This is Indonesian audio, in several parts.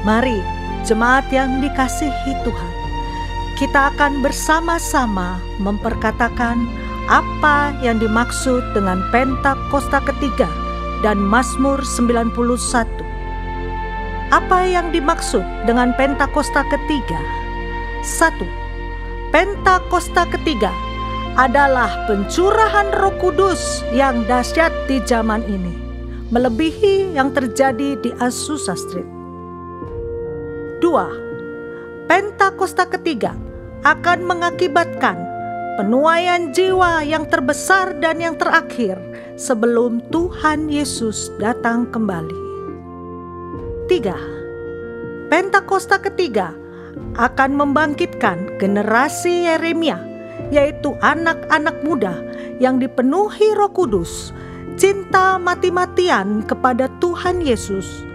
Mari, jemaat yang dikasihi Tuhan, kita akan bersama-sama memperkatakan apa yang dimaksud dengan Pentakosta ketiga dan Mazmur 91. Apa yang dimaksud dengan Pentakosta ketiga? 1. Pentakosta ketiga adalah pencurahan Roh Kudus yang dahsyat di zaman ini, melebihi yang terjadi di Azusa Street. 2. Pentakosta ketiga akan mengakibatkan penuaian jiwa yang terbesar dan yang terakhir sebelum Tuhan Yesus datang kembali. 3. Pentakosta ketiga akan membangkitkan generasi Yeremia, yaitu anak-anak muda yang dipenuhi Roh Kudus, cinta mati-matian kepada Tuhan Yesus,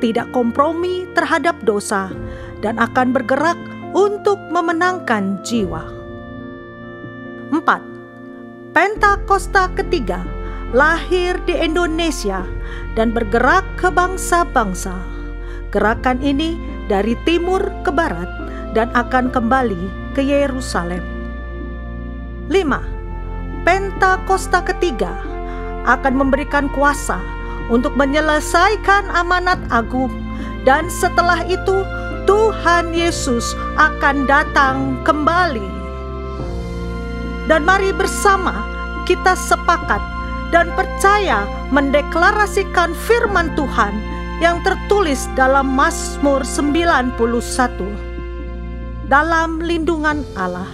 tidak kompromi terhadap dosa, dan akan bergerak untuk memenangkan jiwa. 4. Pentakosta ketiga lahir di Indonesia dan bergerak ke bangsa-bangsa. Gerakan ini dari timur ke barat dan akan kembali ke Yerusalem. 5. Pentakosta ketiga akan memberikan kuasa untuk menyelesaikan amanat agung, dan setelah itu Tuhan Yesus akan datang kembali. Dan mari bersama kita sepakat dan percaya mendeklarasikan firman Tuhan yang tertulis dalam Mazmur 91. Dalam lindungan Allah,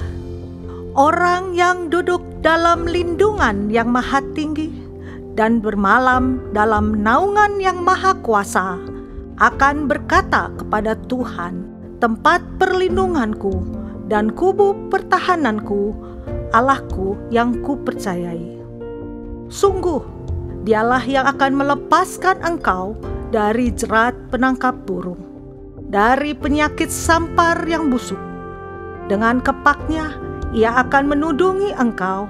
orang yang duduk dalam lindungan yang maha tinggi dan bermalam dalam naungan yang maha kuasa akan berkata kepada Tuhan, tempat perlindunganku dan kubu pertahananku, Allahku yang kupercayai. Sungguh, dialah yang akan melepaskan engkau dari jerat penangkap burung, dari penyakit sampar yang busuk. Dengan kepaknya ia akan menudungi engkau,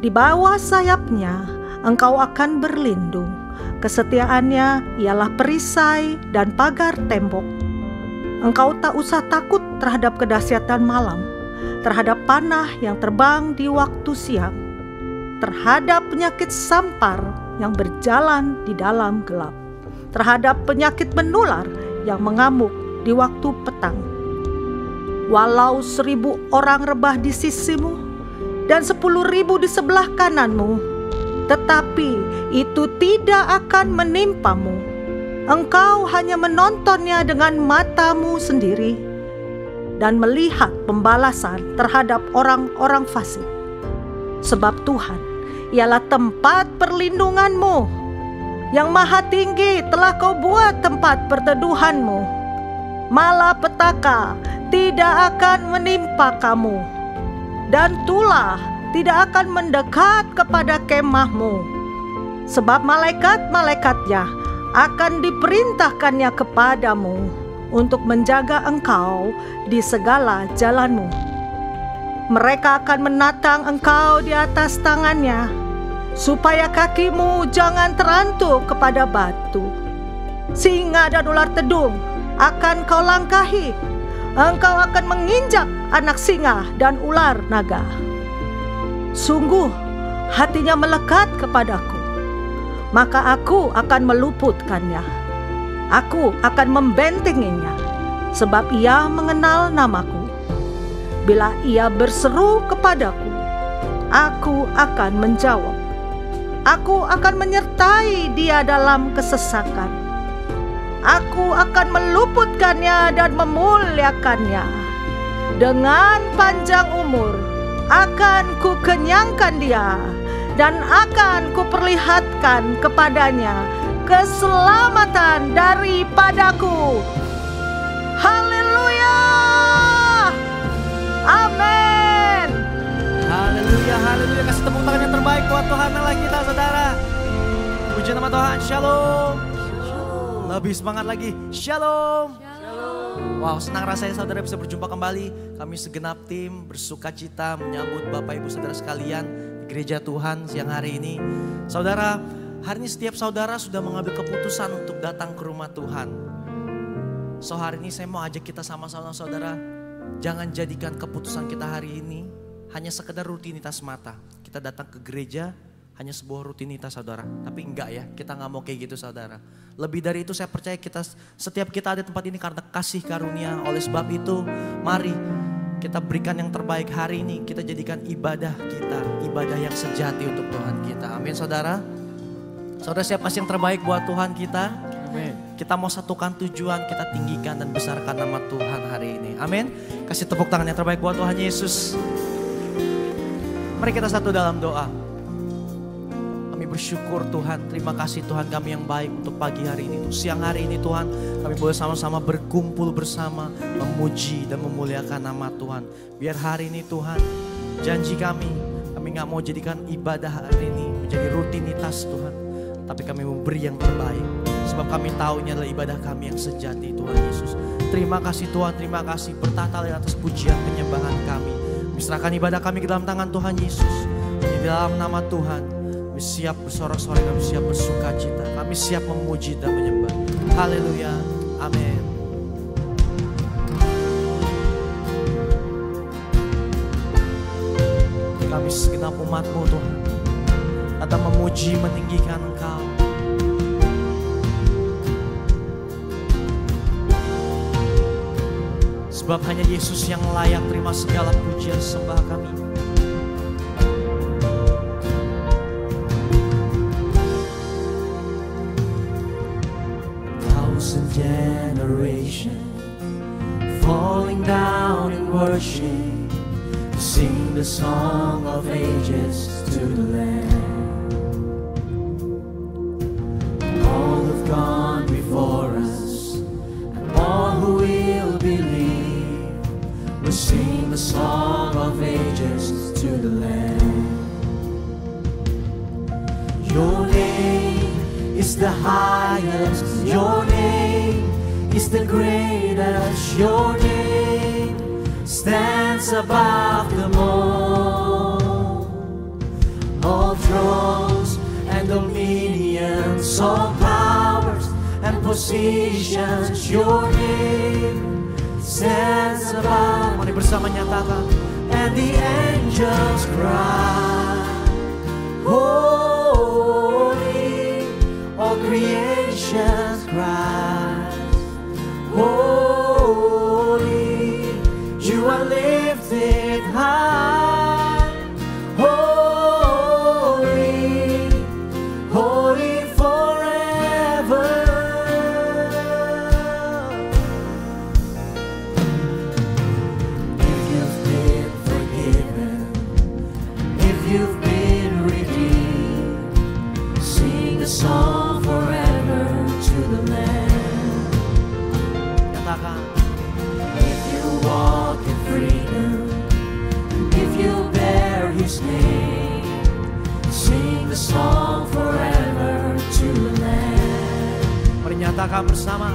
di bawah sayapnya engkau akan berlindung. Kesetiaannya ialah perisai dan pagar tembok. Engkau tak usah takut terhadap kedahsyatan malam, terhadap panah yang terbang di waktu siang, terhadap penyakit sampar yang berjalan di dalam gelap, terhadap penyakit menular yang mengamuk di waktu petang. Walau 1.000 orang rebah di sisimu dan 10.000 di sebelah kananmu, tetapi itu tidak akan menimpamu. Engkau hanya menontonnya dengan matamu sendiri dan melihat pembalasan terhadap orang-orang fasik. Sebab Tuhan ialah tempat perlindunganmu, yang maha tinggi telah kau buat tempat perteduhanmu. Malapetaka tidak akan menimpa kamu, dan tulah tidak akan mendekat kepada kemahmu, sebab malaikat-malaikatnya akan diperintahkannya kepadamu untuk menjaga engkau di segala jalanmu. Mereka akan menatang engkau di atas tangannya, supaya kakimu jangan terantuk kepada batu. Singa dan ular tedung akan kau langkahi, engkau akan menginjak anak singa dan ular naga. Sungguh hatinya melekat kepadaku, maka aku akan meluputkannya. Aku akan membentenginya, sebab ia mengenal namaku. Bila ia berseru kepadaku, aku akan menjawab. Aku akan menyertai dia dalam kesesakan. Aku akan meluputkannya dan memuliakannya. Dengan panjang umur akan kukenyangkan dia, dan akan kuperlihatkan kepadanya keselamatan daripadaku. Haleluya! Amin. Haleluya, haleluya. Kasih tepuk tangan yang terbaik buat Tuhan Allah kita, saudara. Puji nama Tuhan. Shalom. Lebih semangat lagi. Shalom. Wow, senang rasanya saudara bisa berjumpa kembali. Kami segenap tim bersuka cita menyambut Bapak Ibu Saudara sekalian di gereja Tuhan siang hari ini. Saudara, hari ini setiap saudara sudah mengambil keputusan untuk datang ke rumah Tuhan. So hari ini saya mau ajak kita sama-sama saudara, jangan jadikan keputusan kita hari ini hanya sekedar rutinitas mata. Kita datang ke gereja hanya sebuah rutinitas saudara. Tapi enggak ya, kita gak mau kayak gitu saudara. Lebih dari itu saya percaya setiap kita ada di tempat ini karena kasih karunia. Oleh sebab itu mari kita berikan yang terbaik hari ini. Kita jadikan ibadah kita, ibadah yang sejati untuk Tuhan kita. Amin saudara. Saudara siap kasih yang terbaik buat Tuhan kita. Amin. Kita mau satukan tujuan, kita tinggikan dan besarkan nama Tuhan hari ini. Amin. Kasih tepuk tangan yang terbaik buat Tuhan Yesus. Mari kita satu dalam doa. Kami bersyukur Tuhan, terima kasih Tuhan kami yang baik untuk pagi hari ini. Untuk siang hari ini Tuhan, kami boleh sama-sama berkumpul bersama, memuji dan memuliakan nama Tuhan. Biar hari ini Tuhan, janji kami gak mau jadikan ibadah hari ini menjadi rutinitas Tuhan. Tapi kami memberi yang terbaik. Sebab kami tahu ini adalah ibadah kami yang sejati Tuhan Yesus. Terima kasih Tuhan, terima kasih. Bertahta di atas pujian penyembahan kami. Serahkan ibadah kami ke dalam tangan Tuhan Yesus. Di dalam nama Tuhan, kami siap bersorak-sorai, kami siap bersuka cita. Kami siap memuji dan menyembah. Haleluya, amin. Kami segenap umat-Mu Tuhan, datang memuji, meninggikan Engkau. Sebab hanya Yesus yang layak terima segala pujian sembah kami. Thousand generations falling down in worship, sing the song of ages to the Lamb. All have gone before us, and all who will believe will sing the song of ages to the Lamb. Your name is the highest, your name is the greatest, your name stands above them all. All thrones and dominions, all powers and positions, your name stands above. Mari bersama nyatakan. And the angels cry, holy, all creation cries, holy, you are lifted high, holy, holy forever. If you've been forgiven, if you've been redeemed, sing a song forever to the Lamb. Nyatakan. Walk in freedom, if you bear His name, sing the song forever to the Lamb. Mari nyatakan bersama.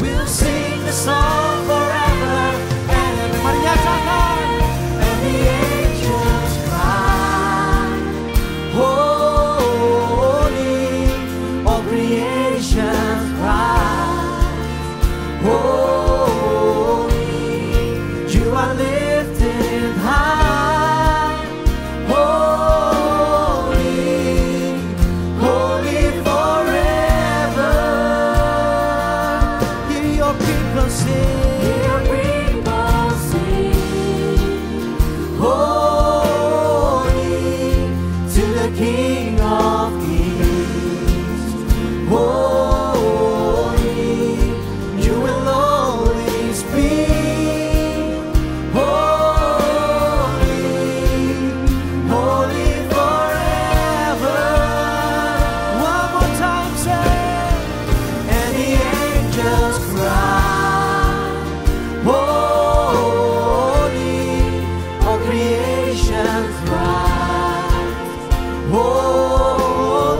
We'll sing the song forever and ever. Mari nyatakan. And the angels cry, holy, all creation cries, holy, you are lifted high, holy, holy forever. Hear your people sing. Hear your people sing, holy, to the King of Kings, holy, you will always be. Oh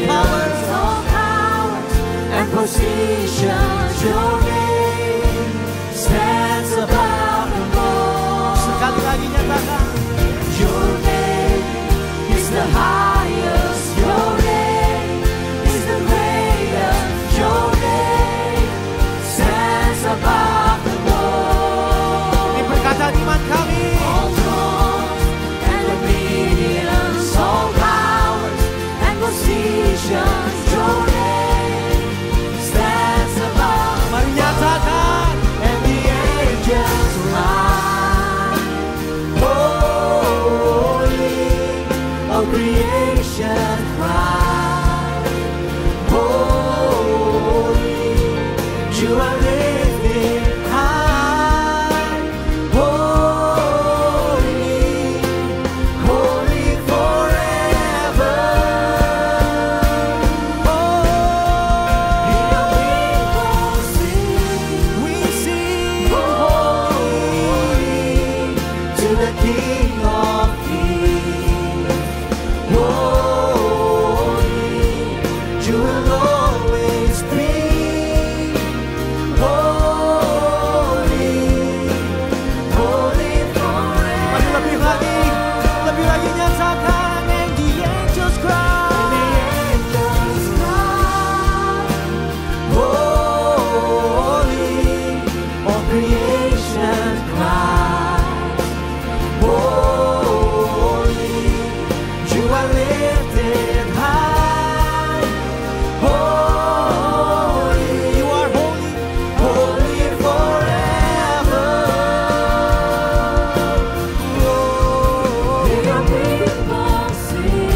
powers, all powers and positions, your name stands above them all. Sekali lagi nyatakan, Your name is the highest, your name is the greatest, your name stands above them all. ini perkataan iman kami. All thrones and dominions, all powers and positions, your name stands above. Mari nyatakan, And the angels cry, holy, all creation cry, holy, you are lifted high, holy, holy forever. Hear your people sing, we sing holy to the King of Kings. Holy, you will always be. Holy, holy forever. Mari lebih lagi nyatakan, and the angels cry. The angels cry, holy, all creation cries, holy, you are lifted high, holy, You are holy. holy forever. Hear your people sing,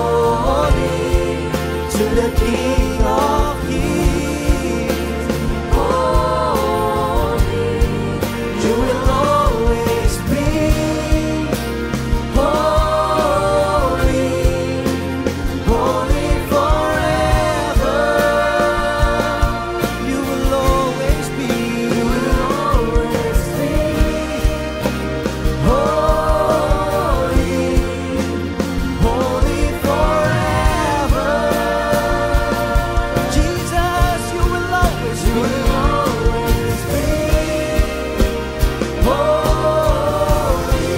holy to the King of Kings. Holy, you will always be. Holy, holy forever. You will always be. You will always be. Holy, holy forever. Jesus, you will always You be. will always be. Holy,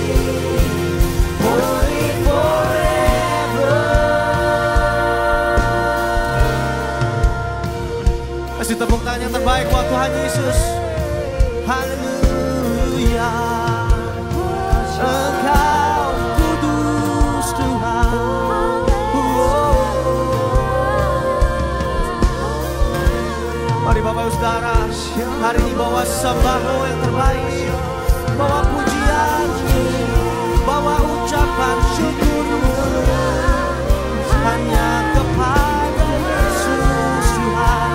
holy forever. Kasih tepuk tangan yang terbaik buat Tuhan Yesus. Haleluya. Engkau kudus Tuhan. Mari Bapak Ibu Saudara, hari ini bawa sembahmu yang terbaik, bawa pujian, bawa ucapan syukurmu hanya kepada Yesus Tuhan.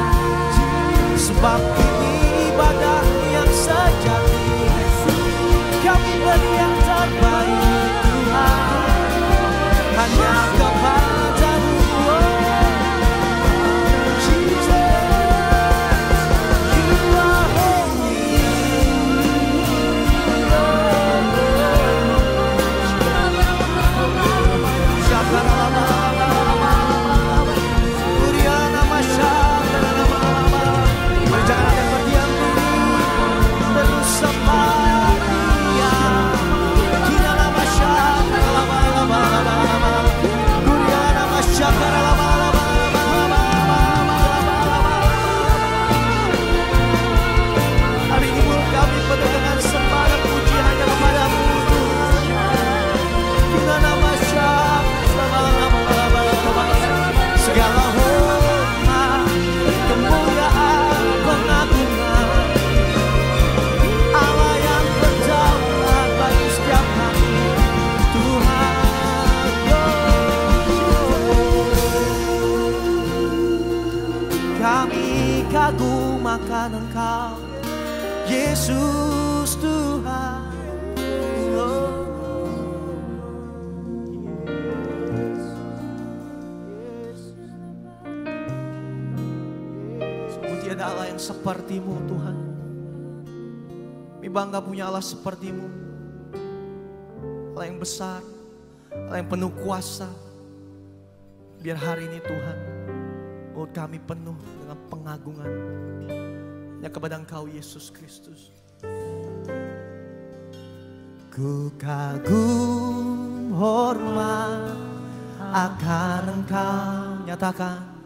Sebab ini ibadah yang sejati, kami beri yang terbaik Tuhan, hanya kepadamu. akan Engkau, Yesus Tuhan. Sungguh tiada Allah yang seperti-Mu Tuhan. Kami bangga punya Allah seperti-Mu. Allah yang besar, Allah yang penuh kuasa, Biar hari ini Tuhan, mulut kami penuh dengan pengagungan hanya kepada Engkau Yesus Kristus. Ku kagum hormat akan Engkau. Nyatakan.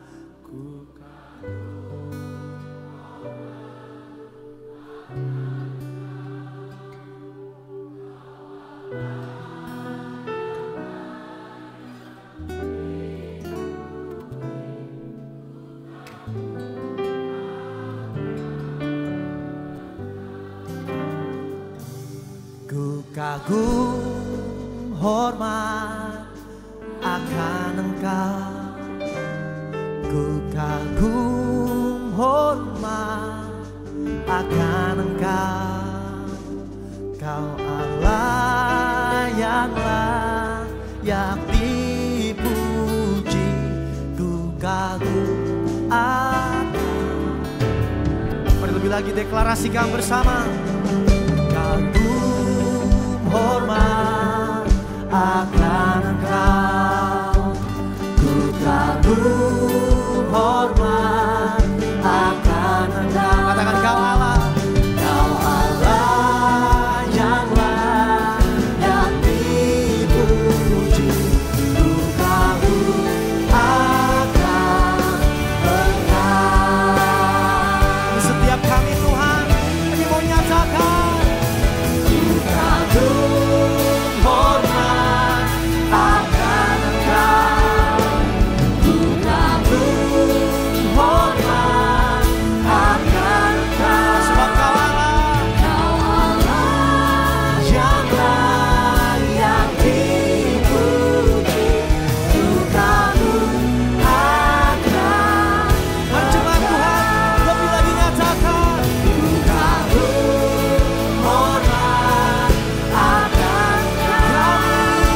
Ku kagum hormat akan Engkau. Ku kagum hormat akan Engkau. Kau Allah yang layak dipuji. Ku kagum akan. Mari lebih lagi deklarasikan bersama. Hormat akan Engkau. Ku kagum hormat akan Engkau. Katakan Kau Allah. Kau Allah yang layak dipuji. Ku kagum akan Engkau. Setiap kami Tuhan, kami mau nyatakan. Hormat akan Engkau. Ku kagum hormat akan Engkau. Sebab Kau Allah yang layak dipuji. Ku kagum akan. Berjemaat Tuhan, lebih lagi nyatakan. Ku kagum hormat akan kami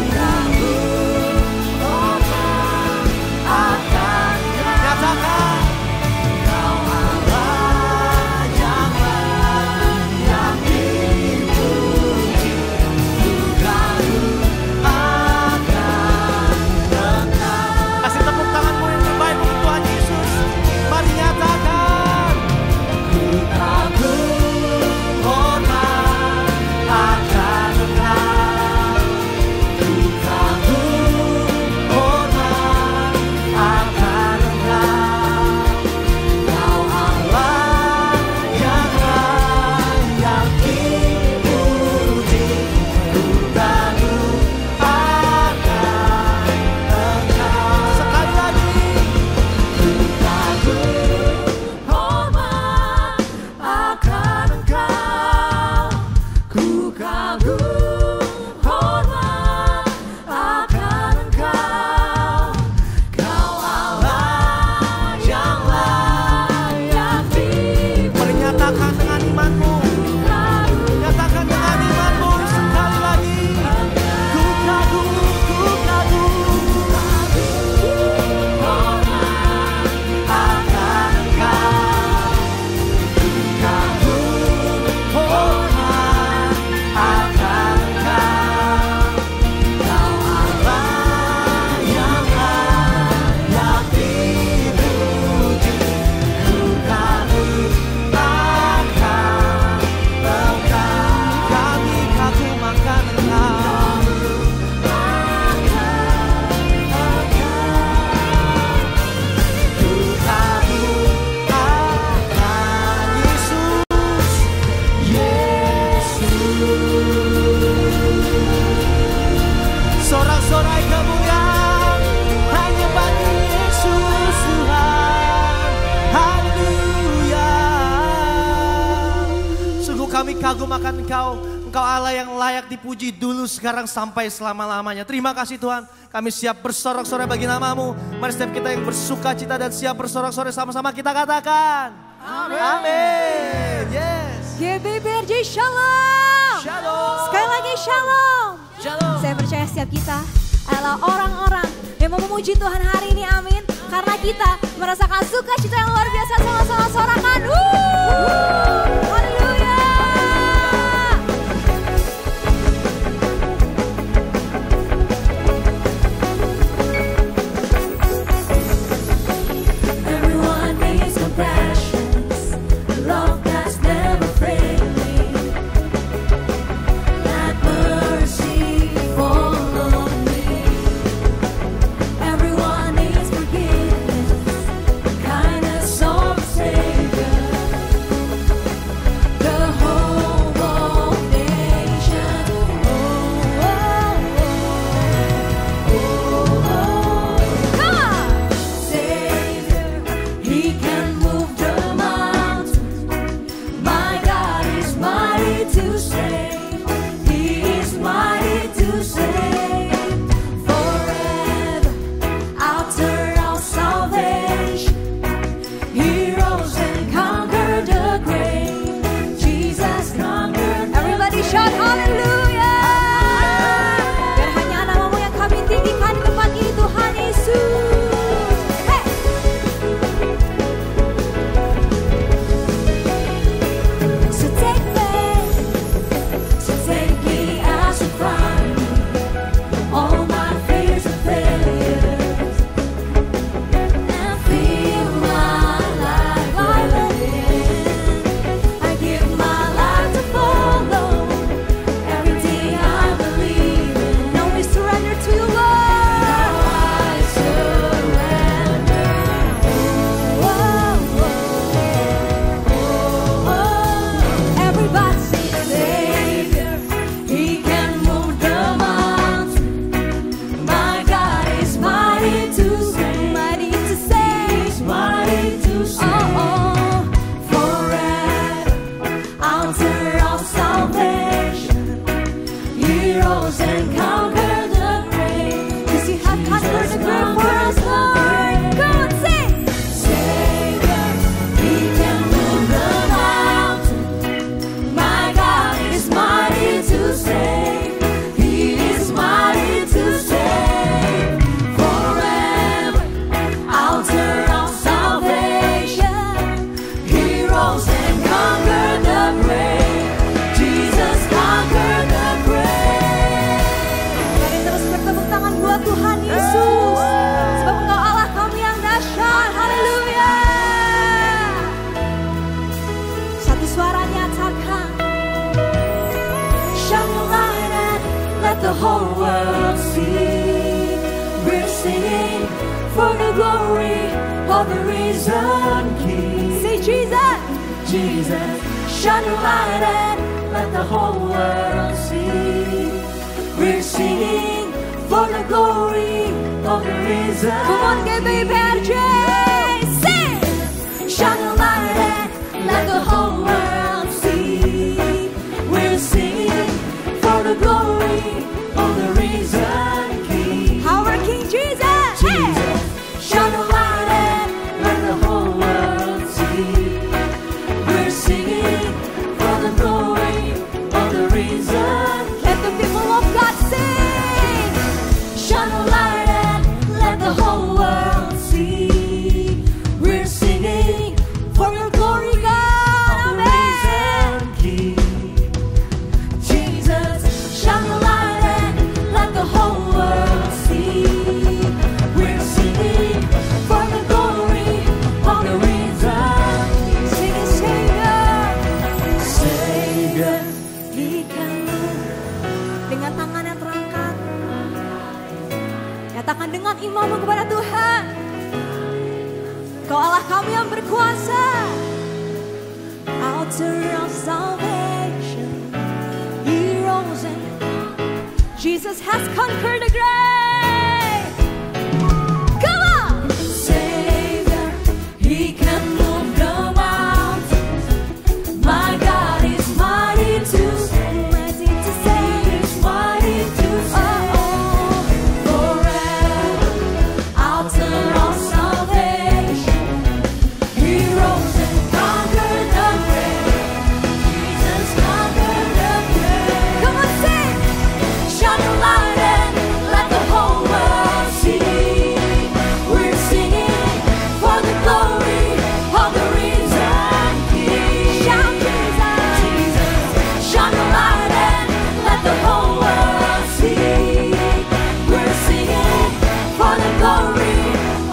kagum hormat akan nyatakan. Kau Allah yang layak dipuji. Ku kagum akan Engkau. Kasih tepuk tanganmu yang terbaik untuk Tuhan Yesus. Mari nyatakan. Ku kagum hormat akan Engkau. Ku kagum hormat akan Engkau. Kau Allah yang layak dipuji. Ku kagum akan Engkau. Sekali lagi. Ku kagum hormat akan Engkau. Ku kagum hormat akan Engkau. Kau Allah yang layak dipuji. Menyatakan dengan imanmu. Nyatakan dengan imanmu sekali lagi. Ku kagum hormat akan Engkau. Ku kagum hormat akan Engkau. Kau Allah yang layak dipuji. Ku kagum akan Engkau. Kami kagum akan Engkau. Ku kagum akan Yesus. Sorak-sorai kemuliaan hanya bagi Yesus Tuhan. Haleluya. Sungguh kami kagum akan Engkau. Engkau Allah yang layak dipuji dulu, sekarang, sampai selama-lamanya. Terima kasih Tuhan. Kami siap bersorak-sorai bagi nama-Mu. Mari setiap kita yang bersuka cita dan siap bersorak-sorai sama-sama kita katakan. Amin. Amin. Yes. GBBRJ Shalom. Shalom. Sekali lagi Shalom. Shalom. Saya percaya setiap kita adalah orang-orang yang mau memuji Tuhan hari ini, amin. Karena kita merasakan sukacita yang luar biasa, sama-sama sorakan. Haleluya. rose and conquered the grave. 'Cause He has conquered the grave for us, Lord. Come on, sing. Savior, He can move the mountain. My God is mighty to save. He is mighty to save. Forever, altar of salvation. He rose and conquered the grave. Jesus conquered the grave. Mari terus bertepuk tangan buat Tuhan Yesus. Sebab Engkau Allah kami yang dahsyat. Haleluya. Satu suara nyatakan. Shine your light and let the whole world see. We're singing for the glory of the risen King. Say Jesus. Jesus, shine your light and let the whole world see. We're singing for the glory of the risen. Come on, GBPRJ, sing. Shine your light and let the whole world see. We're singing for the glory of the risen King. Our King Jesus. Jesus, shine your light and let the whole world see. We're singing for the glory of the risen. Let the people of God sing. Shine a light and let the whole world see. We're singing for your glory, God. Amen. Jesus, shine a light and let the whole world see. We're singing for the glory of the risen. Sing it, Savior. Savior, He can move. Dengan tangan yang terangkat, nyatakan dengan imanmu kepada Tuhan. Kau Allah kami yang berkuasa. Altar of salvation, He rose and Jesus has conquered the grave. Come on! Savior, He can move the mountains. My God is mighty to save. Mighty to save. He is mighty to save. Forever, altar of salvation. He rose and conquered the grave. Jesus conquered the grave. Come on, sing. Shine your light and let the whole world see. We're singing for the glory of the risen King. Shout Jesus. Jesus. Shine your light and let the whole world see. We're singing for the glory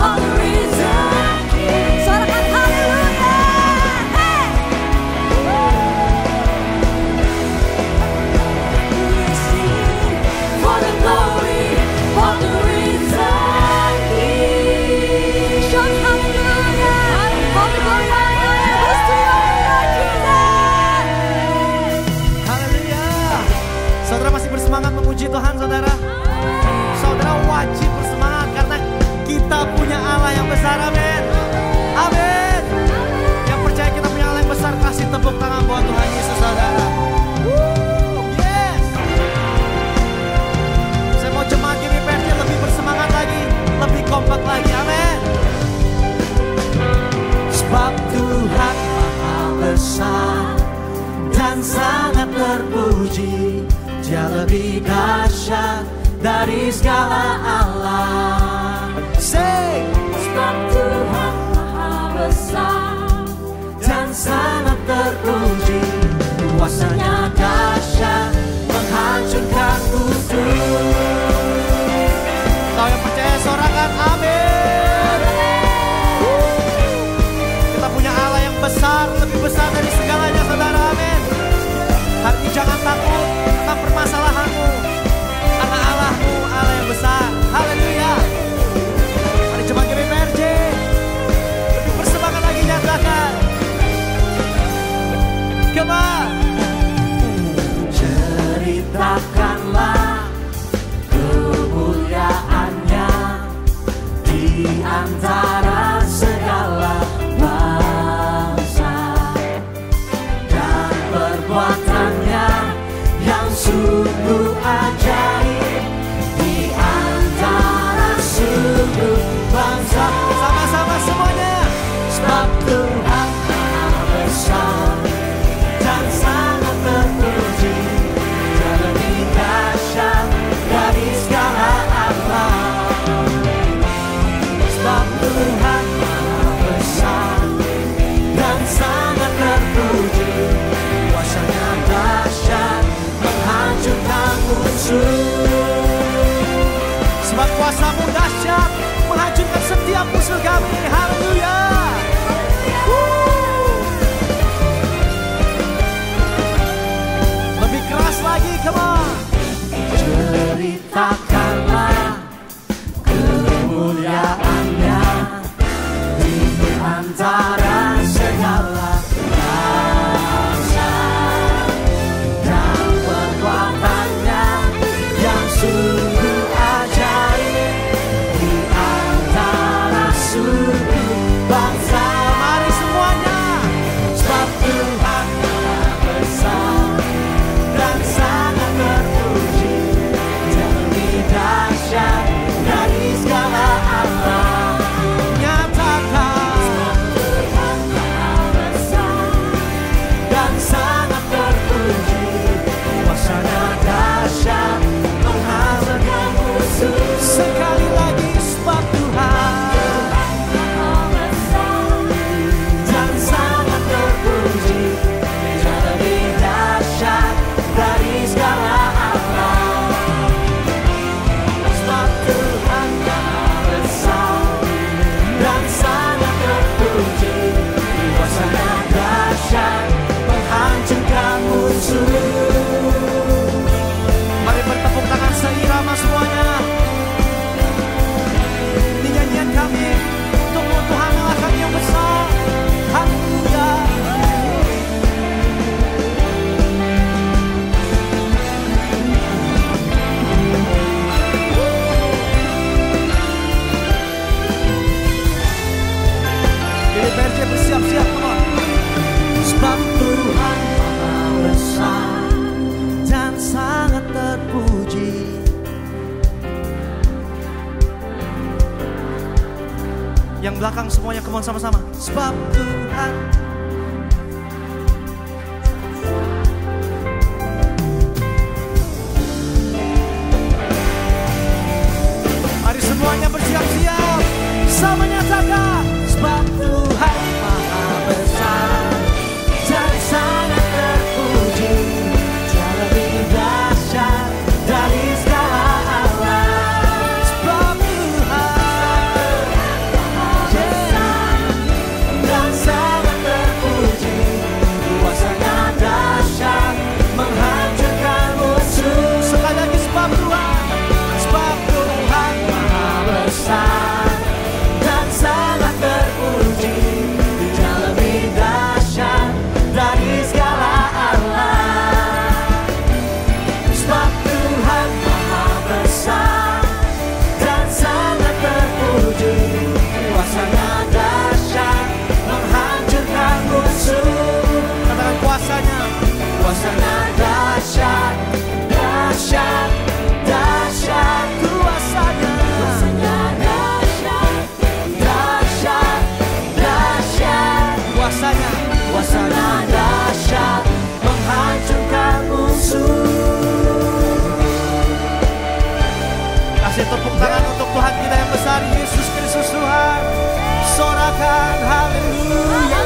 of the risen King. Sorakan haleluya. Hey. We're singing for the glory of the risen King. Shout hallelujah. All the glory goes to your Lord Jesus. Haleluya. Saudara masih bersemangat memuji Tuhan, saudara? Saudara wajib bersemangat karena kita punya Allah yang besar, amin. Amin. Yang percaya kita punya Allah yang besar, kasih tepuk tangan buat Tuhan Yesus, saudara. Yes. Saya mau jemaat GBPRJ lebih bersemangat lagi, lebih kompak lagi, amin. Sebab Tuhan Maha besar dan sangat terpuji. Dia lebih dahsyat dari segala Allah. Sing. Sebab Tuhan Maha besar dan sangat terpuji. Kuasanya dahsyat menghancurkan musuh. Kau yang percaya sorakan amin. Kita punya Allah yang besar, lebih besar dari segalanya, saudara, amin. Hari ini jangan takut tentang permasalahanmu, karena Allahmu Allah yang besar. Haleluya. Mari jemaat GBPRJ lebih bersemangat lagi, nyatakan. Come on. Ceritakan Kuasa-Mu dahsyat menghancurkan setiap musuh kami. Haleluya. Lebih keras lagi, come on. Ceritakanlah kemuliaan-Nya di antara segala bangsa, dan perbuatan-Nya yang sungguh ajaib di antara suku bangsa. Mari semuanya. Sebab Tuhan Maha besar dan sangat terpuji, Dia lebih dahsyat dari segala alam. Nyatakan. Sebab Tuhan Maha besar dan sangat terpuji, kuasa-Nya dahsyat menghancurkan musuh. Sekali lagi, sebab Tuhan. Maha besar dan sangat terpuji, Dia lebih dahsyat dari segala alam. Sebab Tuhan Maha besar dan sangat terpuji, kuasa-Nya dahsyat menghancurkan musuh. Mari bertepuk tangan seirama semuanya. Ini nyanyian kami untuk Tuhan Allah kami yang besar. Haleluya. Jadi PRJ bersiap-siap, come on. Sebab Tuhan Maha besar Dan sangat terpuji. Yang belakang semuanya, come on sama-sama. Sebab Tuhan. Mari semuanya bersiap-siap. Sama nyatakan. Sebab Tuhan Maha besar dan sangat terpuji, Dia lebih dahsyat dari segala alam. Sebab Tuhan. Maha besar dan sangat terpuji, kuasa-Nya dahsyat menghancurkan musuh. Sekali lagi, sebab Tuhan. Sebab Tuhan. Maha besar dan sangat terpuji, Dia lebih dahsyat dari segala alam. Sebab Tuhan Maha besar dan sangat terpuji, kuasa-Nya dahsyat menghancurkan musuh. Katakan kuasanya. Kuasa-Nya dahsyat, dahsyat, dahsyat. Kuasanya. Kuasa-Nya dahsyat, dahsyat, dahsyat. Kuasanya. Kuasa-Nya dahsyat menghancurkan musuh. Kasih tepuk tangan untuk Tuhan kita yang besar, Yesus Kristus Tuhan. Sorakan haleluya.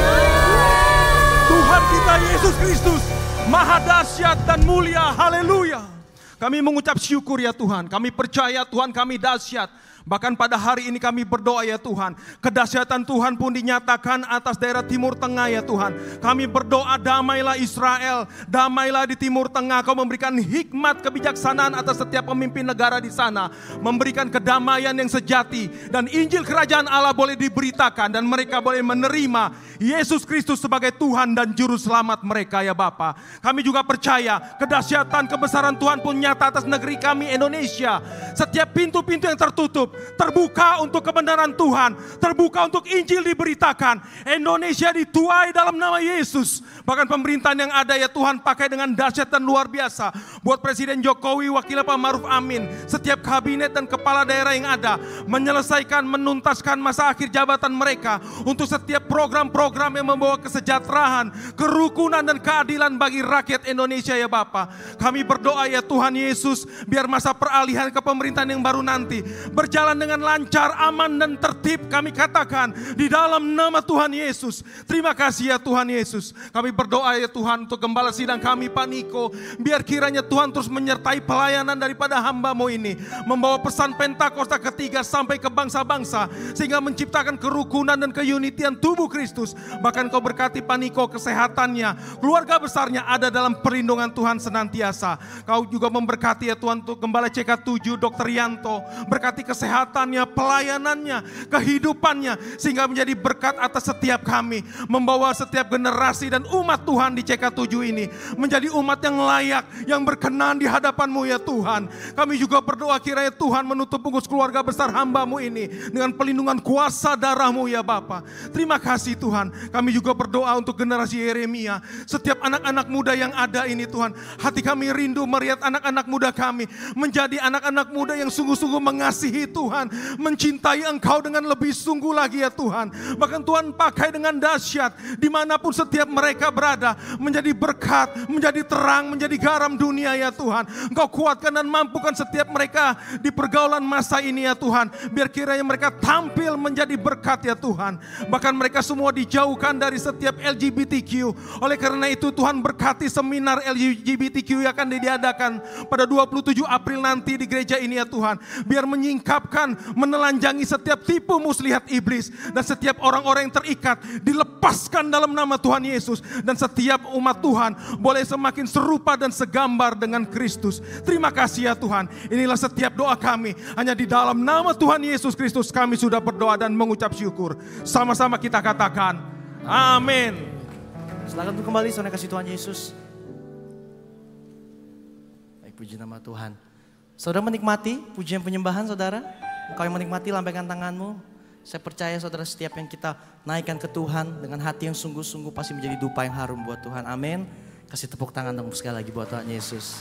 Tuhan kita Yesus Kristus maha dahsyat dan mulia. Haleluya. Kami mengucap syukur ya Tuhan. Kami percaya Tuhan kami dahsyat. Bahkan pada hari ini kami berdoa ya Tuhan. Kedahsyatan Tuhan pun dinyatakan atas daerah Timur Tengah ya Tuhan. Kami berdoa damailah Israel. Damailah di Timur Tengah. Kau memberikan hikmat kebijaksanaan atas setiap pemimpin negara di sana. Memberikan kedamaian yang sejati. Dan Injil Kerajaan Allah boleh diberitakan. Dan mereka boleh menerima Yesus Kristus sebagai Tuhan dan Juru Selamat mereka ya Bapa. Kami juga percaya kedahsyatan kebesaran Tuhan pun nyata atas negeri kami Indonesia. Setiap pintu-pintu yang tertutup terbuka untuk kebenaran Tuhan, terbuka untuk Injil diberitakan. Indonesia dituai dalam nama Yesus. Bahkan pemerintahan yang ada ya Tuhan pakai dengan dahsyat dan luar biasa. Buat Presiden Jokowi, Wakil Pak Maruf Amin, setiap kabinet dan kepala daerah yang ada menyelesaikan, menuntaskan masa akhir jabatan mereka untuk setiap program-program yang membawa kesejahteraan, kerukunan dan keadilan bagi rakyat Indonesia ya Bapa. Kami berdoa ya Tuhan Yesus, biar masa peralihan ke pemerintahan yang baru nanti berjalan berjalan dengan lancar, aman dan tertib. Kami katakan di dalam nama Tuhan Yesus. Terima kasih ya Tuhan Yesus. Kami berdoa ya Tuhan untuk gembala sidang kami Pak Niko. Biar kiranya Tuhan terus menyertai pelayanan daripada hamba-Mu ini. Membawa pesan Pentakosta ketiga sampai ke bangsa-bangsa. Sehingga menciptakan kerukunan dan keunitian tubuh Kristus. Bahkan Kau berkati Pak Niko kesehatannya. Keluarga besarnya ada dalam perlindungan Tuhan senantiasa. Kau juga memberkati ya Tuhan untuk Gembala CK7 Dr. Yanto. Berkati kesehatannya, pelayanannya, kehidupannya. Sehingga menjadi berkat atas setiap kami. Membawa setiap generasi dan umat Tuhan di CK7 ini. Menjadi umat yang layak, yang berkenan di hadapan-Mu ya Tuhan. Kami juga berdoa kiranya Tuhan menutup bungkus keluarga besar hamba-Mu ini. Dengan pelindungan kuasa darah-Mu ya Bapa. Terima kasih Tuhan. Kami juga berdoa untuk generasi Yeremia. Setiap anak-anak muda yang ada ini Tuhan. Hati kami rindu melihat anak-anak muda kami. Menjadi anak-anak muda yang sungguh-sungguh mengasihi Tuhan. Mencintai Engkau dengan lebih sungguh lagi ya Tuhan. Bahkan Tuhan pakai dengan dahsyat. Dimanapun setiap mereka berada. Menjadi berkat, menjadi terang, menjadi garam dunia ya Tuhan. Engkau kuatkan dan mampukan setiap mereka di pergaulan masa ini ya Tuhan. Biar kiranya mereka tampil menjadi berkat ya Tuhan. Bahkan mereka semua dijauhkan dari setiap LGBTQ. Oleh karena itu Tuhan berkati seminar LGBTQ yang akan diadakan pada 27 April nanti di gereja ini ya Tuhan. Biar menyingkapkan, menelanjangi setiap tipu muslihat iblis. Dan setiap orang-orang yang terikat dilepaskan dalam nama Tuhan Yesus. Dan setiap umat Tuhan boleh semakin serupa dan segambar dengan Kristus. Terima kasih ya Tuhan. Inilah setiap doa kami. Hanya di dalam nama Tuhan Yesus Kristus kami sudah berdoa dan mengucap syukur. Sama-sama kita katakan amin. Silakan untuk kembali, saudara kasih Tuhan Yesus. Baik, puji nama Tuhan. Saudara menikmati pujian penyembahan saudara. Kau yang menikmati lambaikan tanganmu. Saya percaya saudara setiap yang kita naikkan ke Tuhan dengan hati yang sungguh-sungguh pasti menjadi dupa yang harum buat Tuhan. Amin. Kasih tepuk tangan dong sekali lagi buat Tuhan Yesus.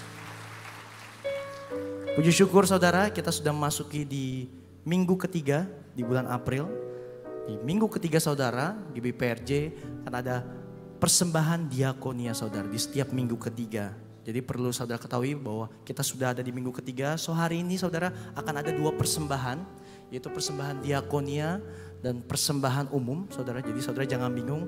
Puji syukur saudara, kita sudah memasuki di minggu ketiga di bulan April. Di minggu ketiga saudara, di BPRJ akan ada persembahan diakonia saudara di setiap minggu ketiga. Jadi perlu saudara ketahui bahwa kita sudah ada di minggu ketiga. So hari ini saudara akan ada 2 persembahan, yaitu persembahan diakonia dan persembahan umum saudara. Jadi saudara jangan bingung,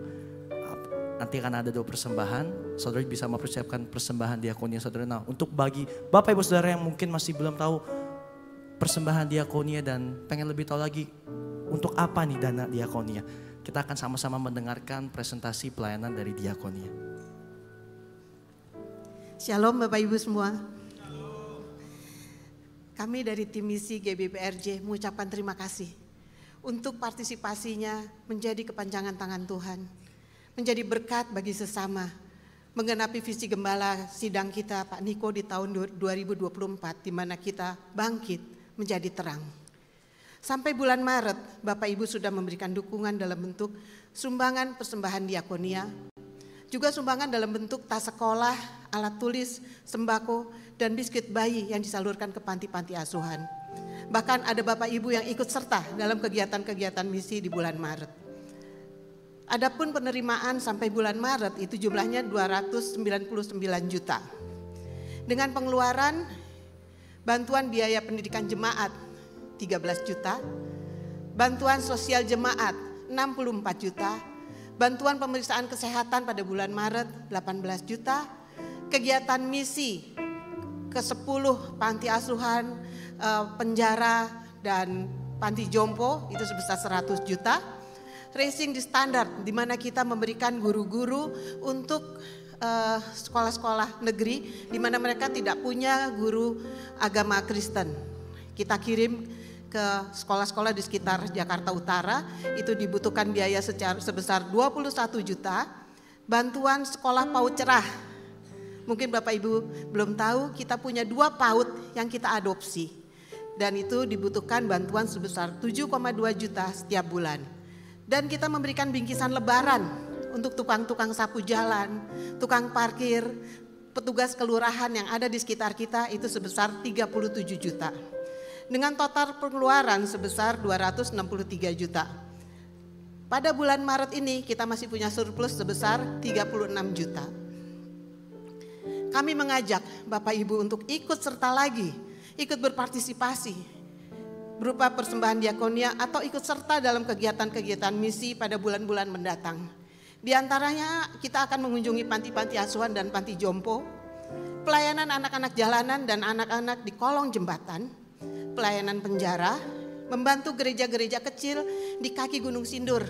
nanti akan ada 2 persembahan. Saudara bisa mempersiapkan persembahan diakonia saudara. Nah untuk bagi Bapak Ibu Saudara yang mungkin masih belum tahu persembahan diakonia dan pengen lebih tahu lagi untuk apa nih dana diakonia, kita akan sama-sama mendengarkan presentasi pelayanan dari diakonia. Shalom Bapak Ibu semua. Kami dari tim misi GBPRJ mengucapkan terima kasih untuk partisipasinya menjadi kepanjangan tangan Tuhan, menjadi berkat bagi sesama, menggenapi visi gembala sidang kita Pak Niko di tahun 2024 di mana kita bangkit menjadi terang. Sampai bulan Maret Bapak Ibu sudah memberikan dukungan dalam bentuk sumbangan persembahan diakonia, juga sumbangan dalam bentuk tas sekolah, alat tulis, sembako, dan biskuit bayi yang disalurkan ke panti-panti asuhan. Bahkan ada Bapak Ibu yang ikut serta dalam kegiatan-kegiatan misi di bulan Maret. Adapun penerimaan sampai bulan Maret itu jumlahnya 299 juta. Dengan pengeluaran bantuan biaya pendidikan jemaat 13 juta, bantuan sosial jemaat 64 juta, bantuan pemeriksaan kesehatan pada bulan Maret 18 juta, kegiatan misi ke 10 panti asuhan, penjara dan panti jompo itu sebesar 100 juta. Racing di standar di mana kita memberikan guru-guru untuk sekolah-sekolah negeri di mana mereka tidak punya guru agama Kristen. Kita kirim ke sekolah-sekolah di sekitar Jakarta Utara, itu dibutuhkan biaya sebesar 21 juta. Bantuan sekolah PAUD cerah. Mungkin Bapak Ibu belum tahu, kita punya 2 PAUD yang kita adopsi. Dan itu dibutuhkan bantuan sebesar 7,2 juta setiap bulan. Dan kita memberikan bingkisan lebaran untuk tukang-tukang sapu jalan, tukang parkir, petugas kelurahan yang ada di sekitar kita itu sebesar 37 juta. Dengan total pengeluaran sebesar 263 juta. Pada bulan Maret ini kita masih punya surplus sebesar 36 juta. Kami mengajak Bapak Ibu untuk ikut serta lagi, ikut berpartisipasi berupa persembahan diakonia atau ikut serta dalam kegiatan-kegiatan misi pada bulan-bulan mendatang. Di antaranya kita akan mengunjungi panti-panti asuhan dan panti jompo, pelayanan anak-anak jalanan dan anak-anak di kolong jembatan, pelayanan penjara, membantu gereja-gereja kecil di kaki Gunung Sindur.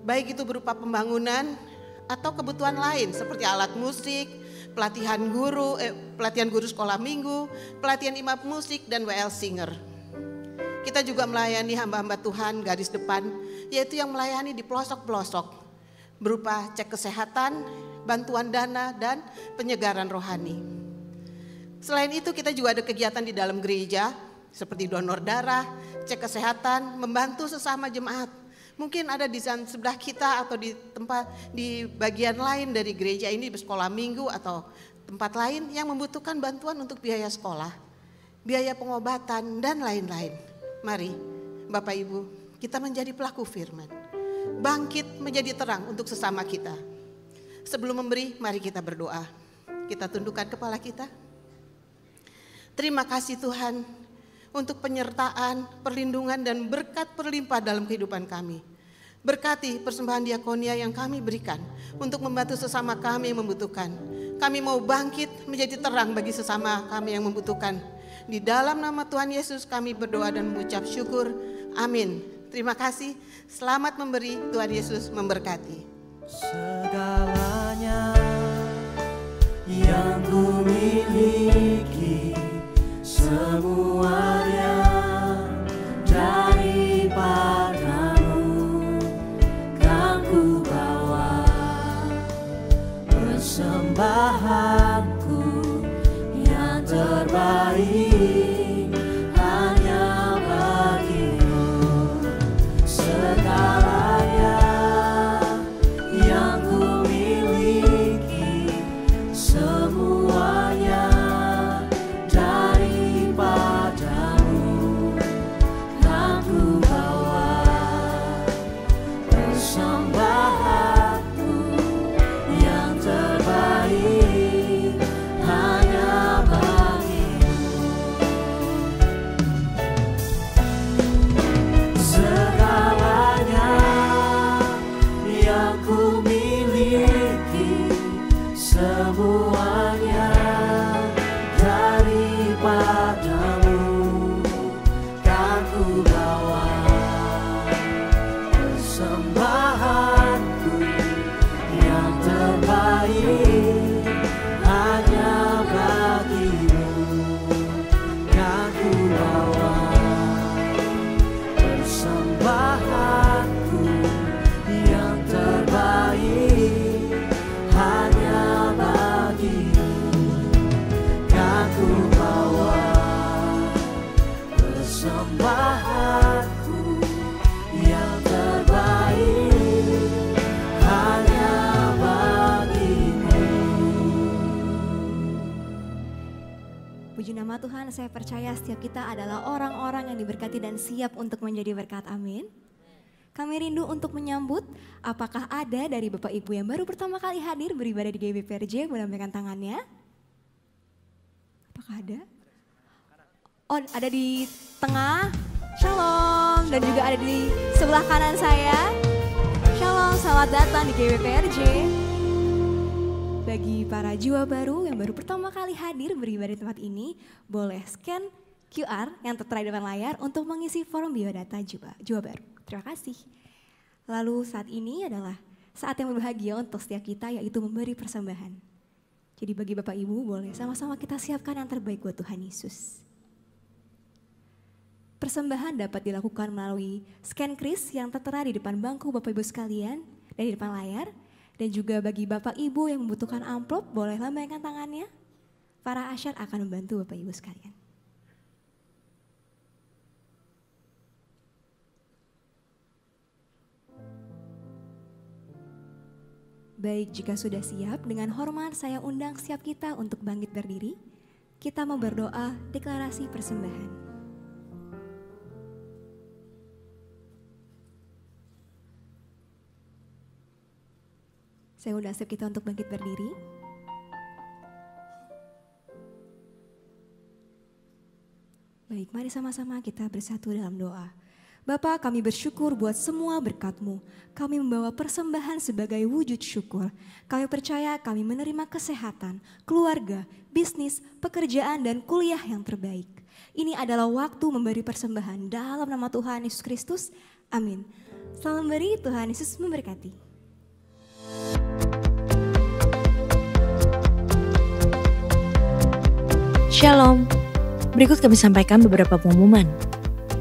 Baik itu berupa pembangunan atau kebutuhan lain seperti alat musik, pelatihan guru sekolah minggu, pelatihan imam musik dan WL singer. Kita juga melayani hamba-hamba Tuhan garis depan, yaitu yang melayani di pelosok-pelosok berupa cek kesehatan, bantuan dana dan penyegaran rohani. Selain itu kita juga ada kegiatan di dalam gereja seperti donor darah, cek kesehatan, membantu sesama jemaat. Mungkin ada di sebelah kita atau di bagian lain dari gereja ini, di sekolah minggu atau tempat lain yang membutuhkan bantuan untuk biaya sekolah, biaya pengobatan dan lain-lain. Mari Bapak Ibu, kita menjadi pelaku firman, bangkit menjadi terang untuk sesama kita. Sebelum memberi, mari kita berdoa. Kita tundukkan kepala kita. Terima kasih Tuhan untuk penyertaan, perlindungan dan berkat berlimpah dalam kehidupan kami. Berkati persembahan diakonia yang kami berikan untuk membantu sesama kami yang membutuhkan. Kami mau bangkit menjadi terang bagi sesama kami yang membutuhkan. Di dalam nama Tuhan Yesus kami berdoa dan mengucap syukur. Amin. Terima kasih. Selamat memberi. Tuhan Yesus memberkati. Segalanya yang ku miliki, semuanya daripadamu kan ku bawa. Persembahanku yang terbaik hanya bagimu. Segalanya yang ku miliki, semuanya daripadamu kan ku bawa. Persembahanku yang terbaik hanya bagimu. Segalanya yang ku miliki, semuanya daripadamu kan ku bawa. Persembahanku yang terbaik hanya bagimu kan ku bawa. Persembahanku yang terbaik hanya bagimu kan ku bawa. Persembahanku yang terbaik hanya bagimu. Puji nama Tuhan, saya percaya setiap kita adalah orang-orang yang diberkati dan siap untuk menjadi berkat. Amin. Kami rindu untuk menyambut, apakah ada dari Bapak Ibu yang baru pertama kali hadir beribadah di GBPRJ, boleh lambaikan tangannya. Apakah ada? Oh, ada di tengah. Shalom. Dan juga ada di sebelah kanan saya. Shalom, selamat datang di GBPRJ. Bagi para jiwa baru yang baru pertama kali hadir beribadah di tempat ini, boleh scan QR yang tertera di depan layar untuk mengisi form biodata jiwa baru. Terima kasih. Lalu saat ini adalah saat yang berbahagia untuk setiap kita, yaitu memberi persembahan. Jadi bagi Bapak Ibu, boleh sama-sama kita siapkan yang terbaik buat Tuhan Yesus. Persembahan dapat dilakukan melalui scan kris yang tertera di depan bangku Bapak Ibu sekalian dan di depan layar. Dan juga bagi Bapak Ibu yang membutuhkan amplop, boleh lambaikan tangannya. Para asyar akan membantu Bapak Ibu sekalian. Baik, jika sudah siap, dengan hormat saya undang setiap kita untuk bangkit berdiri. Kita mau berdoa deklarasi persembahan. Saya undang setiap kita untuk bangkit berdiri. Baik, mari sama-sama kita bersatu dalam doa. Bapa, kami bersyukur buat semua berkat-Mu. Kami membawa persembahan sebagai wujud syukur. Kami percaya kami menerima kesehatan, keluarga, bisnis, pekerjaan, dan kuliah yang terbaik. Ini adalah waktu memberi persembahan dalam nama Tuhan Yesus Kristus. Amin. Selamat memberi, Tuhan Yesus memberkati. Shalom. Berikut kami sampaikan beberapa pengumuman.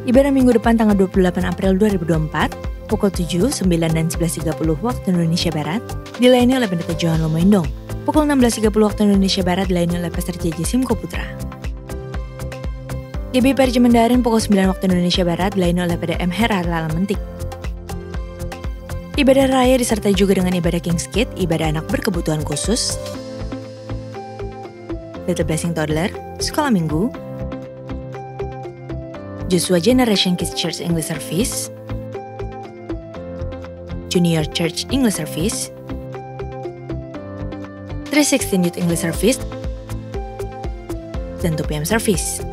Ibadah minggu depan tanggal 28 April 2024, pukul 7, 9, dan 11.30 waktu Indonesia Barat, dilayani oleh Pendeta Johan Lomoindong. Pukul 16.30 waktu Indonesia Barat dilayani oleh Pastor JJ Simko Putra. GBI Mandarin pukul 9 waktu Indonesia Barat dilayani oleh PDM Hera Lala Mentik. Ibadah raya disertai juga dengan ibadah King's Kid, ibadah anak berkebutuhan khusus, Little Blessing Toddler, sekolah minggu, Joshua Generation Kids Church English Service, Junior Church English Service, 316 Youth English Service, dan 2 PM Service.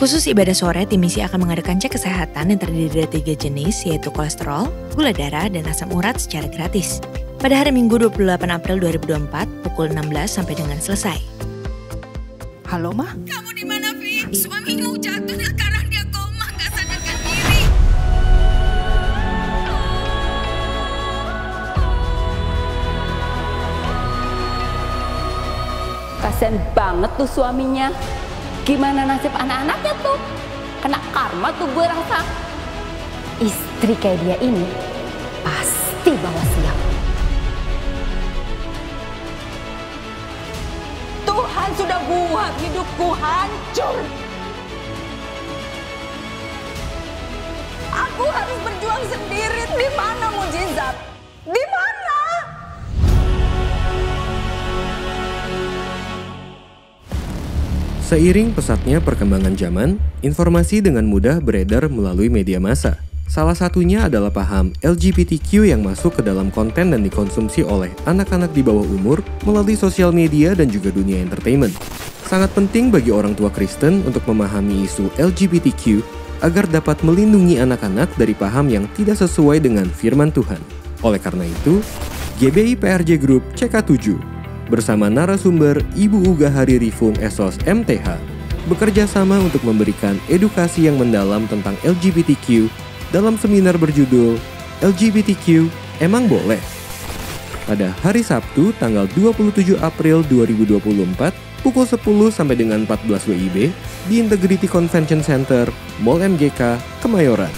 Khusus ibadah sore, tim misi akan mengadakan cek kesehatan yang terdiri dari 3 jenis, yaitu kolesterol, gula darah, dan asam urat secara gratis. Pada hari Minggu 28 April 2024, pukul 16 sampai dengan selesai. Halo, Ma? Kamu di mana, Vi? Suamimu jatuh dan sekarang dia koma, gak sadarkan diri. Kasian banget tuh suaminya. Gimana nasib anak-anaknya tuh? Kena karma tuh gue rasa. Istri kayak dia ini pasti bawa siap. Tuhan sudah buat hidupku hancur. Aku harus berjuang sendiri. Di mana mujizat? Di mana? Seiring pesatnya perkembangan zaman, informasi dengan mudah beredar melalui media massa. Salah satunya adalah paham LGBTQ yang masuk ke dalam konten dan dikonsumsi oleh anak-anak di bawah umur melalui sosial media dan juga dunia entertainment. Sangat penting bagi orang tua Kristen untuk memahami isu LGBTQ agar dapat melindungi anak-anak dari paham yang tidak sesuai dengan firman Tuhan. Oleh karena itu, GBI PRJ Group CK7 bersama narasumber Ibu Uga Hari Rifum Esos MTH bekerja sama untuk memberikan edukasi yang mendalam tentang LGBTQ dalam seminar berjudul LGBTQ Emang Boleh? Pada hari Sabtu tanggal 27 April 2024 pukul 10 sampai dengan 14 WIB di Integrity Convention Center, Mall MGK, Kemayoran.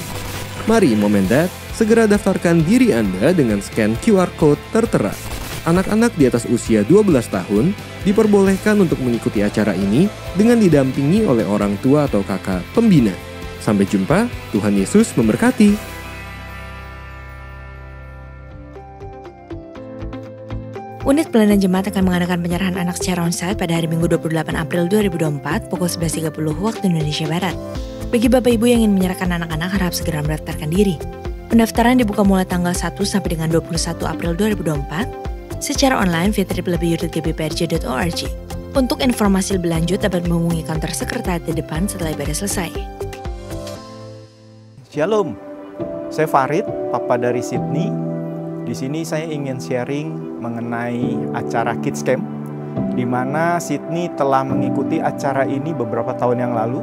Mari Momendat segera daftarkan diri Anda dengan scan QR Code tertera. Anak-anak di atas usia 12 tahun diperbolehkan untuk mengikuti acara ini dengan didampingi oleh orang tua atau kakak pembina. Sampai jumpa, Tuhan Yesus memberkati. Unit Pelayanan Jemaat akan mengadakan penyerahan anak secara onsite pada hari Minggu 28 April 2024 pukul 11.30 waktu Indonesia Barat. Bagi Bapak Ibu yang ingin menyerahkan anak-anak harap segera mendaftarkan diri. Pendaftaran dibuka mulai tanggal 1 sampai dengan 21 April 2024 secara online via www.gbprj.org. Untuk informasi lebih lanjut dapat menghubungi kantor sekretariat di depan setelah ibadah selesai. Shalom, saya Farid, Papa dari Sydney. Di sini saya ingin sharing mengenai acara Kids Camp, di mana Sydney telah mengikuti acara ini beberapa tahun yang lalu.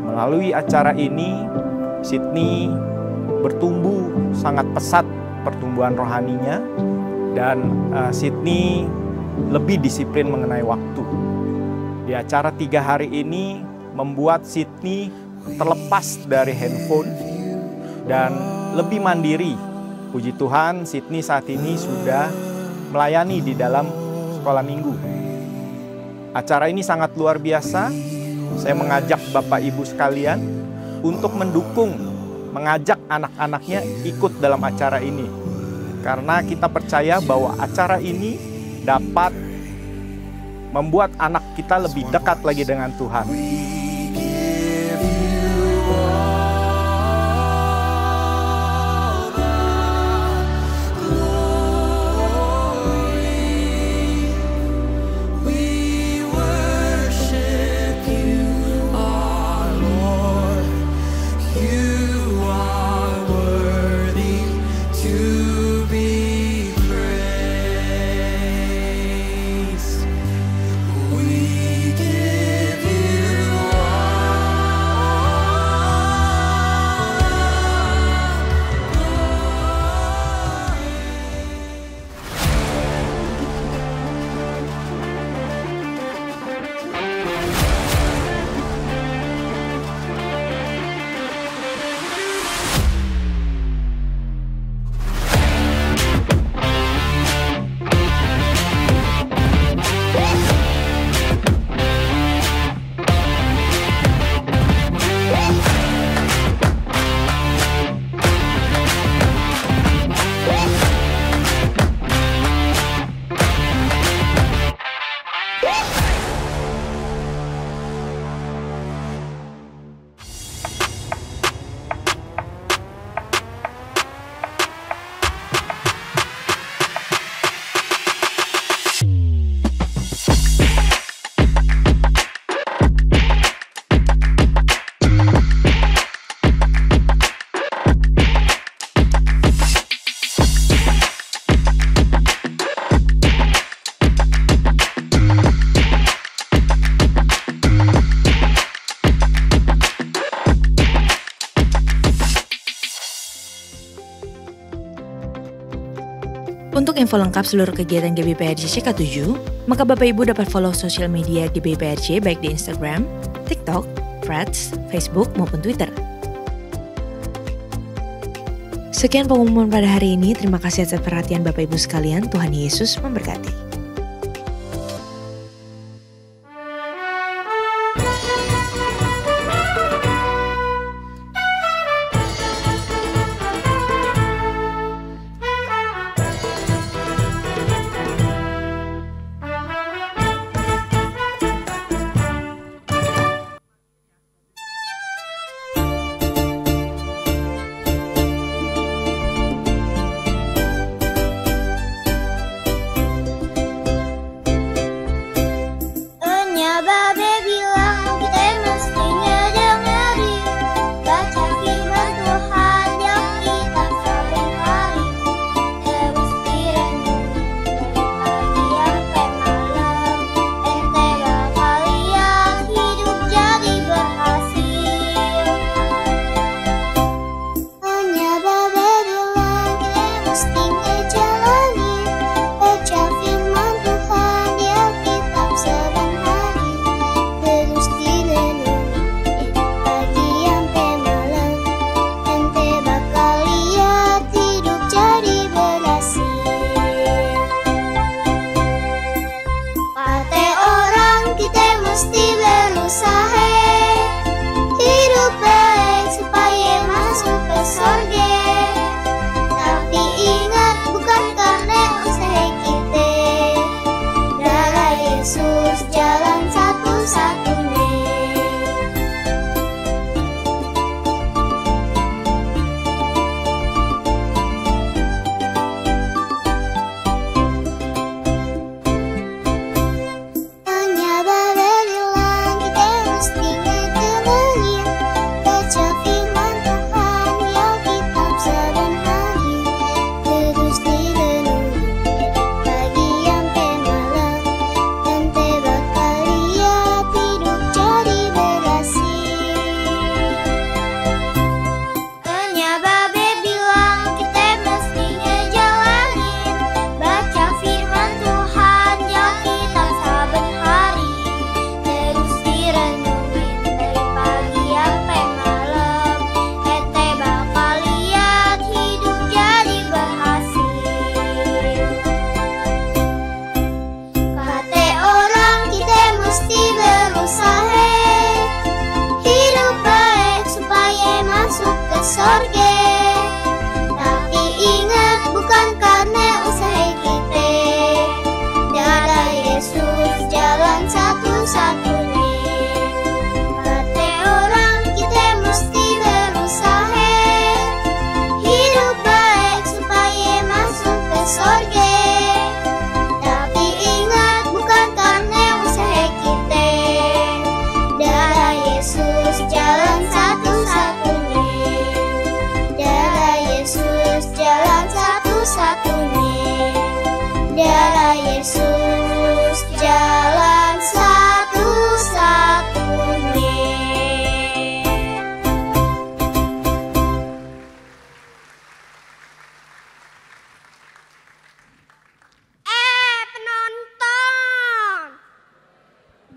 Melalui acara ini, Sydney bertumbuh sangat pesat pertumbuhan rohaninya, dan Sydney lebih disiplin mengenai waktu. Di acara 3 hari ini membuat Sydney terlepas dari handphone dan lebih mandiri. Puji Tuhan, Sydney saat ini sudah melayani di dalam sekolah minggu. Acara ini sangat luar biasa. Saya mengajak Bapak Ibu sekalian untuk mendukung, mengajak anak-anaknya ikut dalam acara ini. Karena kita percaya bahwa acara ini dapat membuat anak kita lebih dekat lagi dengan Tuhan. info lengkap seluruh kegiatan GBIPRJ CK7, maka Bapak Ibu dapat follow sosial media GBIPRJ baik di Instagram, TikTok, Threads, Facebook maupun Twitter. Sekian pengumuman pada hari ini. Terima kasih atas perhatian Bapak Ibu sekalian. Tuhan Yesus memberkati.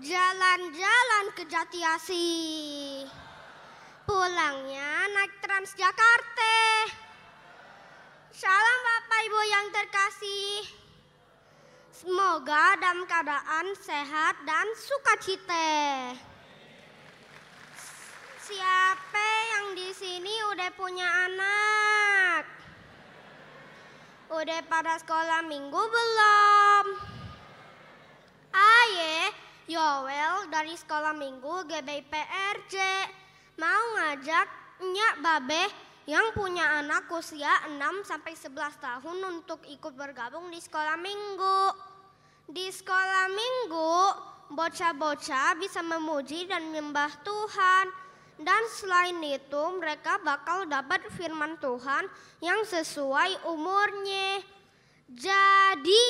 Jalan-jalan ke Jatiasih, pulangnya naik Transjakarta. Salam Bapak Ibu yang terkasih, semoga dalam keadaan sehat dan sukacita. Siapa yang di sini udah punya anak? Udah pada sekolah minggu belum? Aye, Yowel dari sekolah minggu GBIPRJ mau ngajak Nyak Babe yang punya anak usia 6-11 tahun untuk ikut bergabung di sekolah minggu. Di sekolah minggu, bocah-bocah bisa memuji dan menyembah Tuhan. Dan selain itu mereka bakal dapat firman Tuhan yang sesuai umurnya. Jadi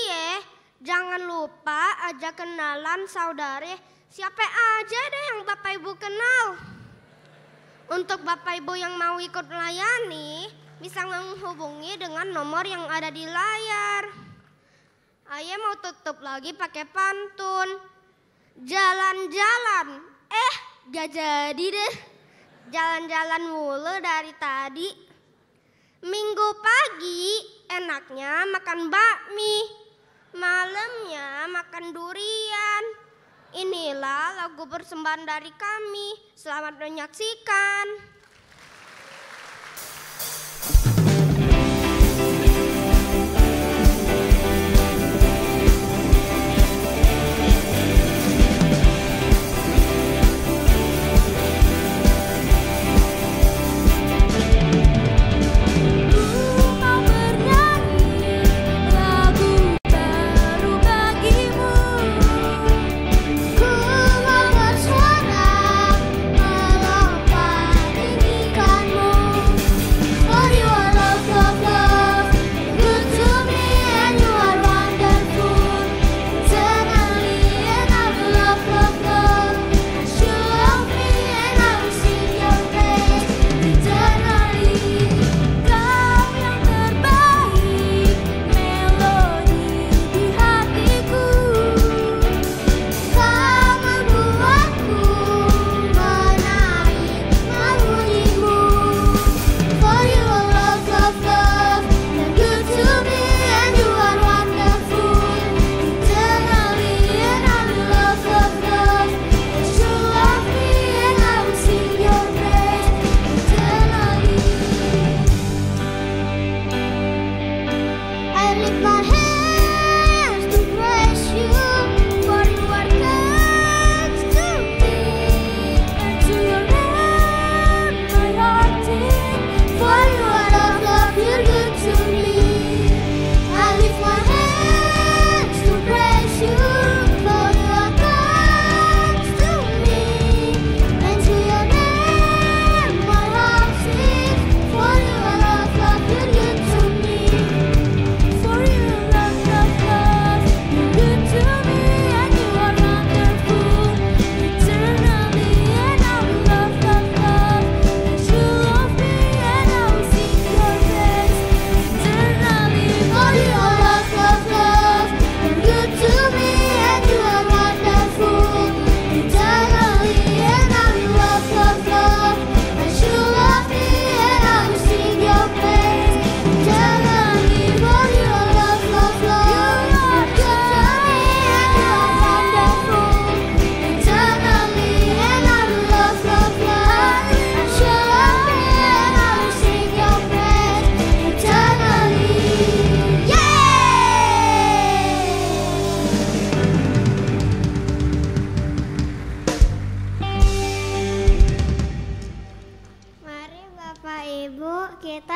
jangan lupa ajak kenalan saudara siapa aja deh yang Bapak Ibu kenal. Untuk Bapak Ibu yang mau ikut melayani bisa menghubungi dengan nomor yang ada di layar. Ayah mau tutup lagi pakai pantun. Jalan-jalan, gak jadi deh. Jalan-jalan mulu dari tadi. Minggu pagi enaknya makan bakmi, malamnya makan durian. Inilah lagu persembahan dari kami. Selamat menyaksikan.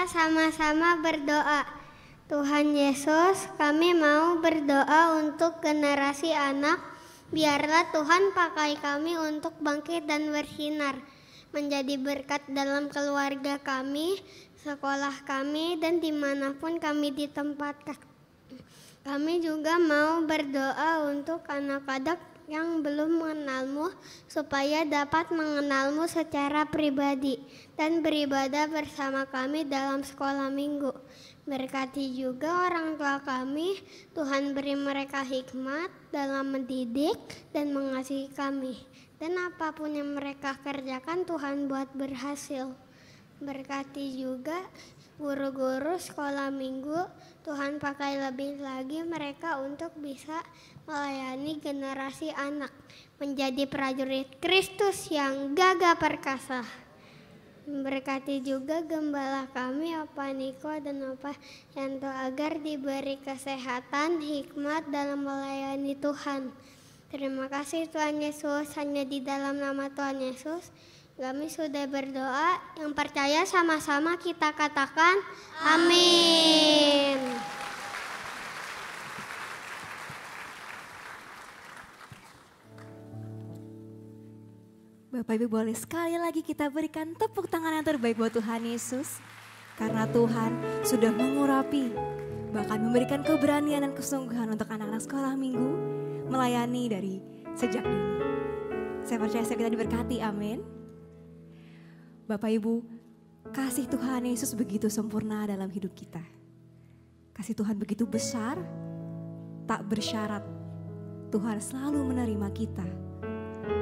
Sama-sama berdoa. Tuhan Yesus, kami mau berdoa untuk generasi anak. Biarlah Tuhan pakai kami untuk bangkit dan bersinar, menjadi berkat dalam keluarga kami, sekolah kami, dan dimanapun kami ditempatkan. Kami juga mau berdoa untuk anak-anak yang belum mengenalmu, supaya dapat mengenalmu secara pribadi dan beribadah bersama kami dalam sekolah minggu. Berkati juga orang tua kami, Tuhan beri mereka hikmat dalam mendidik dan mengasihi kami. Dan apapun yang mereka kerjakan, Tuhan buat berhasil. Berkati juga guru-guru sekolah minggu, Tuhan pakai lebih lagi mereka untuk bisa melayani generasi anak, menjadi prajurit Kristus yang gagah perkasa. Berkati juga gembala kami, Opa Niko dan Opa Yanto, agar diberi kesehatan, hikmat dalam melayani Tuhan. Terima kasih Tuhan Yesus, hanya di dalam nama Tuhan Yesus kami sudah berdoa. Yang percaya sama-sama kita katakan amin. Bapak Ibu boleh sekali lagi kita berikan tepuk tangan yang terbaik buat Tuhan Yesus. Karena Tuhan sudah mengurapi, bahkan memberikan keberanian dan kesungguhan untuk anak-anak sekolah minggu melayani dari sejak dini. Saya percaya kita diberkati, amin. Bapak Ibu, kasih Tuhan Yesus begitu sempurna dalam hidup kita. Kasih Tuhan begitu besar, tak bersyarat. Tuhan selalu menerima kita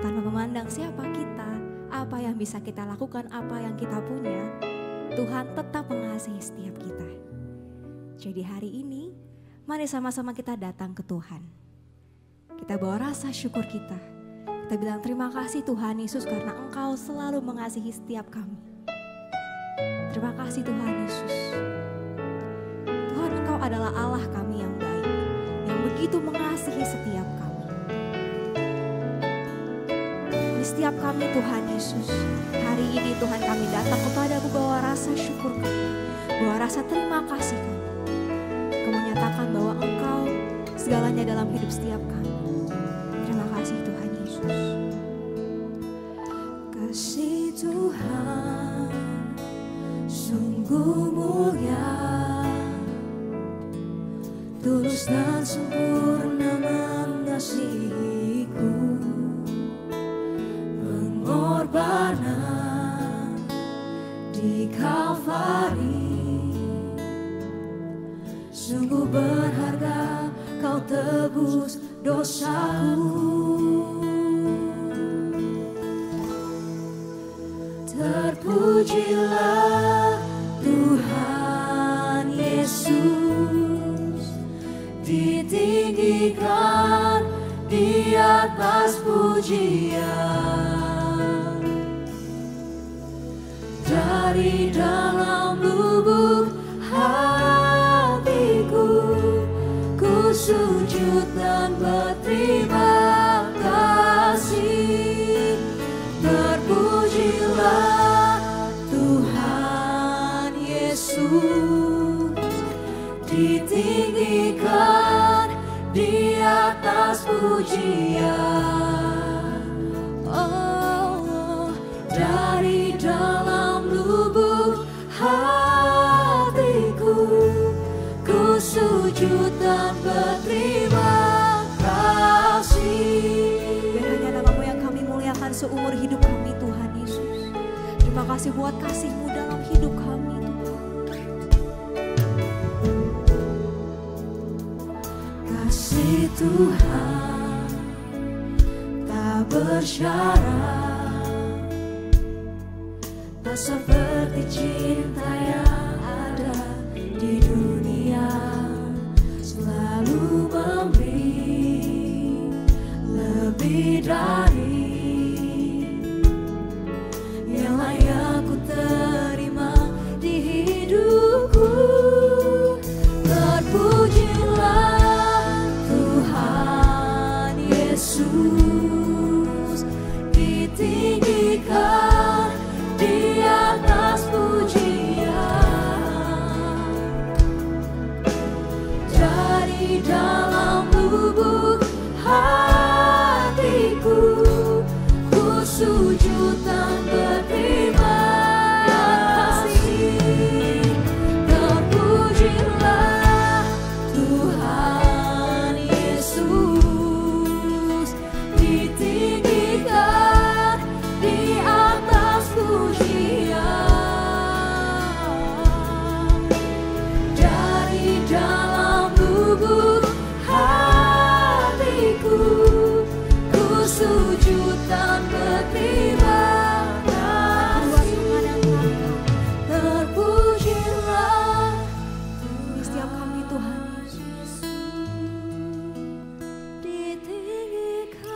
tanpa memandang siapa kita, apa yang bisa kita lakukan, apa yang kita punya. Tuhan tetap mengasihi setiap kita. Jadi hari ini mari sama-sama kita datang ke Tuhan. Kita bawa rasa syukur kita. Kita bilang terima kasih Tuhan Yesus karena Engkau selalu mengasihi setiap kami. Terima kasih Tuhan Yesus. Tuhan, Engkau adalah Allah kami yang baik, yang begitu mengasihi setiap kami. Di setiap kami Tuhan Yesus, hari ini Tuhan kami datang kepadamu bawa rasa syukur kami, bawa rasa terima kasih kami. Kau menyatakan bahwa Engkau segalanya dalam hidup setiap kami. Terima kasih Tuhan Yesus. Kasih Tuhan sungguh mulia, tulus dan sempurna mengasihiku. Pengorbanan di Kalvari sungguh berharga, Kau tebus dosaku. Terpujilah Tuhan Yesus, ditinggikan di atas pujian. Dari dalam lubuk hatiku, ku sujud dan berterima kasih. Terpujilah Tuhan Yesus, ditinggikan di atas pujian. Oh, dari dalam lubuk hatiku, ku sujud dan berterima kasih. Biar hanya nama-Mu yang kami muliakan seumur hidup kami Tuhan Yesus. Terima kasih buat kasih-Mu dalam hidup kami Tuhan. Kasih Tuhan tak bersyarat, tak seperti cinta yang ada di dunia. Selalu memberi lebih dari yang layak ku terima di hidupku. Terpujilah Tuhan Yesus, ditinggikan di atas pujian. Dari dalam lubuk hatiku, ku sujud dan berterima kasih. Terpujilah Tuhan Yesus, ditinggikan di atas pujian. Dari dalam lubuk hatiku, ku sujud dan berterima kasih. Terpujilah Di setiap kami Tuhan Yesus, ditinggikan.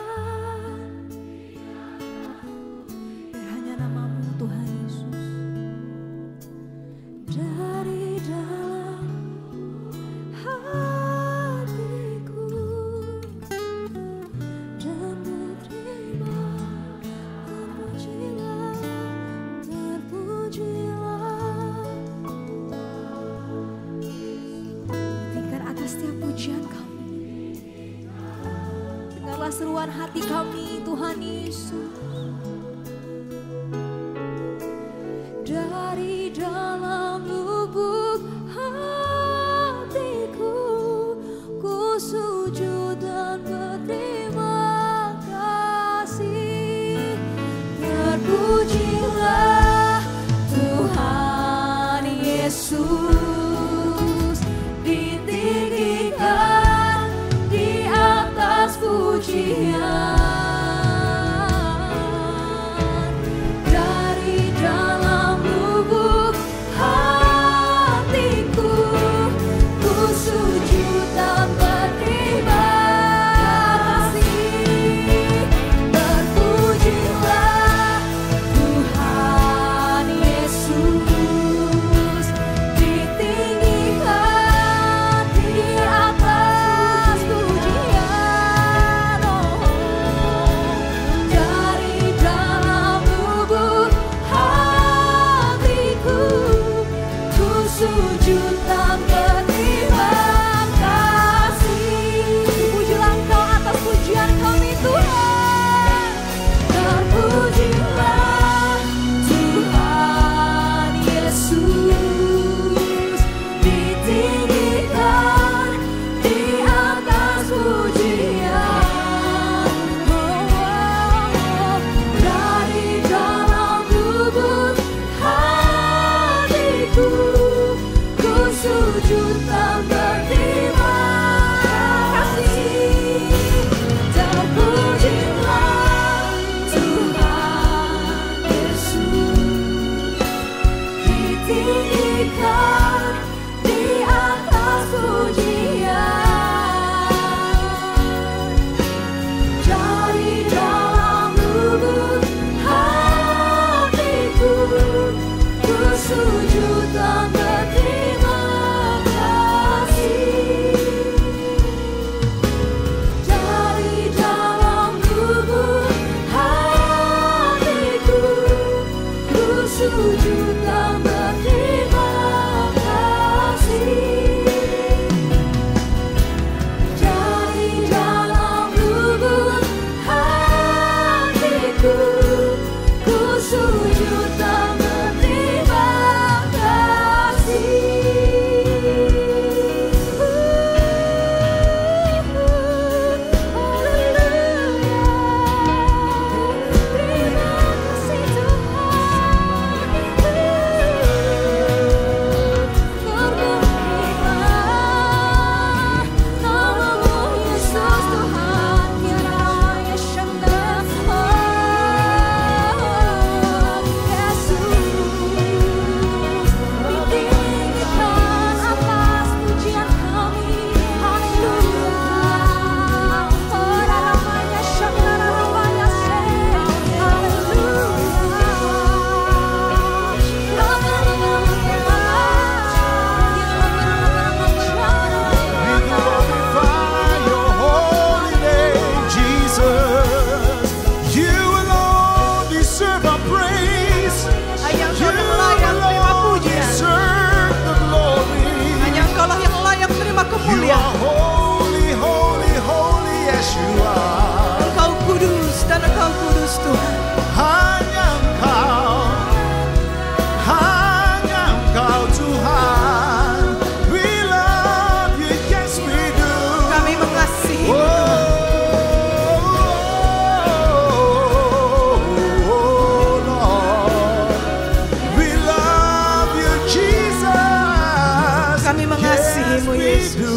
biar hanya nama-Mu Tuhan Yesus. Dari dalam hatiku dan berterima. Terpujilah, terpujilah. Tingkat atas setiap pujian kami. Dengarlah seruan hati kami Tuhan Yesus. Dari dalam lubuk hatiku, ku sujud dan berterima kasih. Terpujilah Tuhan Yesus, ditinggikan the praise. Hanya You Engkau yang layak terima alone pujian. deserve the glory. Hanya Engkau yang layak terima You kemuliaan. are holy, holy, holy, yes you are. Engkau kudus dan Engkau kudus Tuhan. Hanya Engkau Tuhan. We love you, yes we do. Kami mengasihi Oh, Lord. We love you, Jesus. Kami mengasihi-Mu, Yes, we Yesus. do.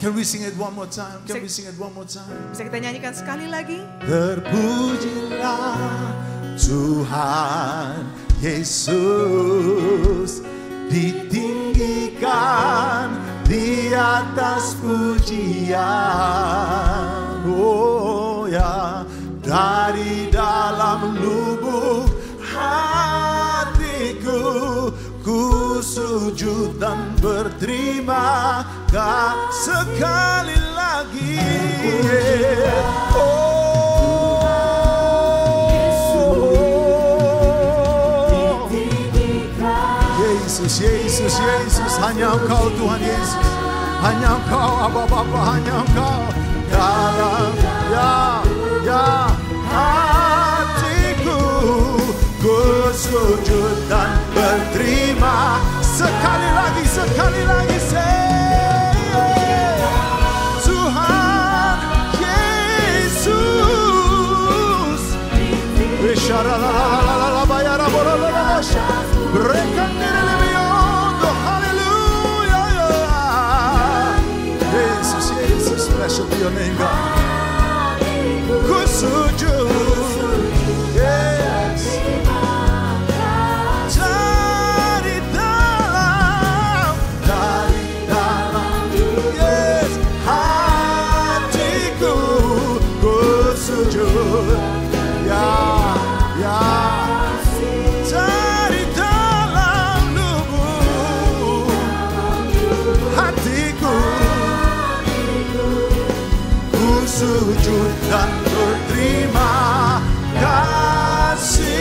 Can we sing it one more time? Can we sing it one more time? Bisa kita nyanyikan sekali lagi? Terpujilah Tuhan Yesus, ditinggikan di atas pujian. Oh ya, dari dalam lubuk hatiku ku sujud dan berterima kasih sekali lagi. Yesus, Yesus, Yesus, hanya Engkau Tuhan Yesus, hanya Engkau Abba Bapa, hanya Engkau dalam hatiku ku sujud dan berterima sekali lagi Tuhan Yesus. Yesus, Yesus, blessed be your name, God. Ku sujud, yes. Dari dalam, yes, hatiku ku sujud, ya. Dari dalam lubuk hatiku ku sujud dan berterima kasih.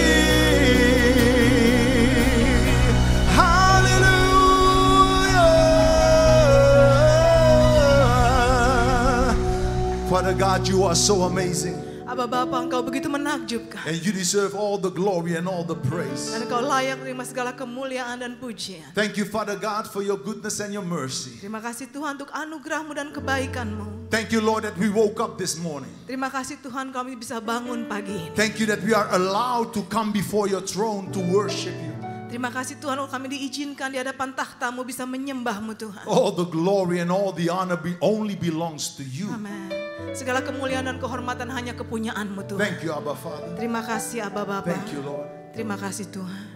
Hallelujah. Father God, you are so amazing. Abba Bapa, Engkau begitu menakjubkan. And you deserve all the glory and all the praise. Dan Engkau layak terima segala kemuliaan dan pujian. Thank you, Father God, for your goodness and your mercy. Terima kasih Tuhan untuk anugerah-Mu dan kebaikan-Mu. Thank you, Lord, that we woke up this morning. Terima kasih Tuhan kami bisa bangun pagi ini. Thank you that we are allowed to come before your throne to worship you. Terima kasih Tuhan kalau kami diizinkan di hadapan tahta-Mu bisa menyembah-Mu Tuhan. All the glory and all the honor only belongs to you. Amin. Segala kemuliaan dan kehormatan hanya kepunyaan-Mu Tuhan. Thank you, Abba Father. Terima kasih Abba Bapa. Thank you, Lord. Terima kasih Tuhan.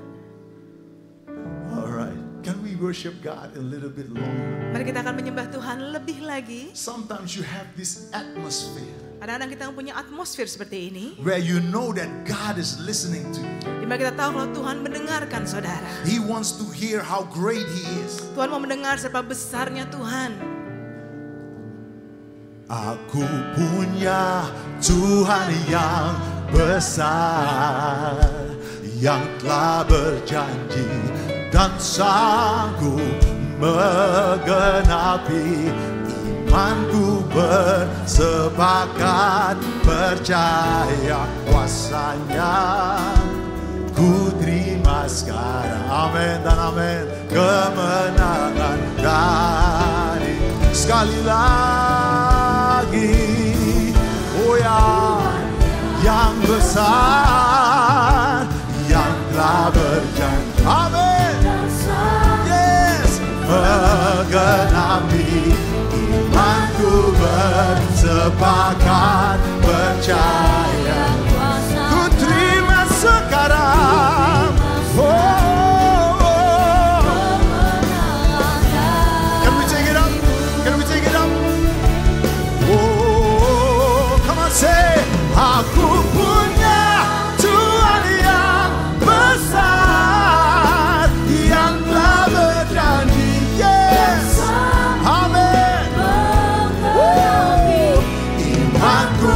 All right. Can we worship God a little bit longer? Mari kita akan menyembah Tuhan lebih lagi. Sometimes you have this atmosphere Kadang-kadang kita punya atmosfer seperti ini, where you know that God is listening to you. di mana kita tahu kalau Tuhan mendengarkan saudara. He wants to hear how great He is. Tuhan mau mendengar seberapa besarnya Tuhan. Aku punya Tuhan yang besar, yang telah berjanji dan sanggup menggenapi. Imanku bersepakat percaya kuasanya. Ku terima sekarang, amin dan amin, kemenangan dari sekali lagi. Oh ya, yang besar, yang telah berjanji, amin, yes, menggenapi. Imanku bersepakat percaya. Ku terima sekarang. Can we take it up? Can we take it up? Oh, come on, say, aku punya Tuhan yang besar, yang telah berjanji, yes, amin. Imanku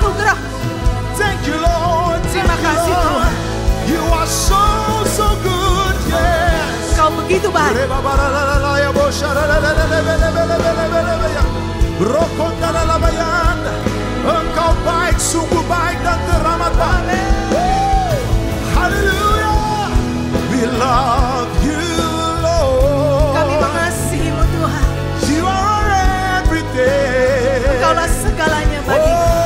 anugerah. Thank you, Lord. Terima kasih Tuhan. You are so good, yes. Kau begitu baik. Engkau baik, sungguh baik dan teramat baik. Haleluya. We love you, Lord. Kami mengasihimu Tuhan. You are everything. Engkaulah segalanya bagi kami.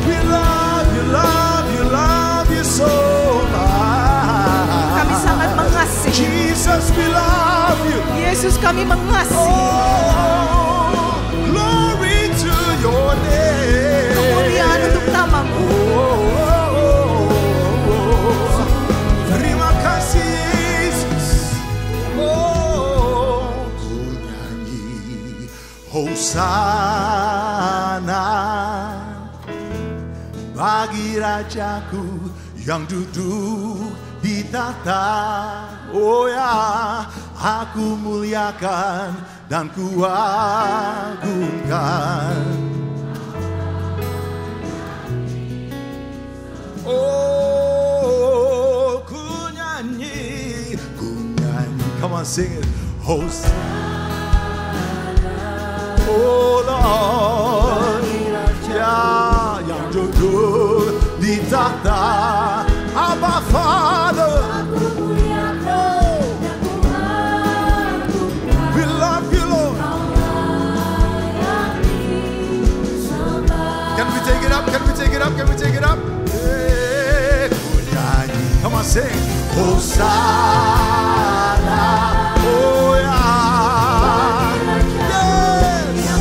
We love you so much. Kami sangat mengasihi. Jesus, we love you. Yesus, kami mengasihi. Glory to your name. Kemuliaan untuk namamu. Terima kasih Yesus. Ku nyanyi Hosana bagi Rajaku yang duduk di tahta. Oh ya, aku muliakan dan ku agungkan. Oh, ku nyanyi. Come on, sing it. Hosana. Oh Lord, ya yang duduk di tahta. Abba Father, we love you, Lord. Can we take it up? Can we take it up? Can we take it up? Come on, sing. Hosanna. Oh yeah. Yes.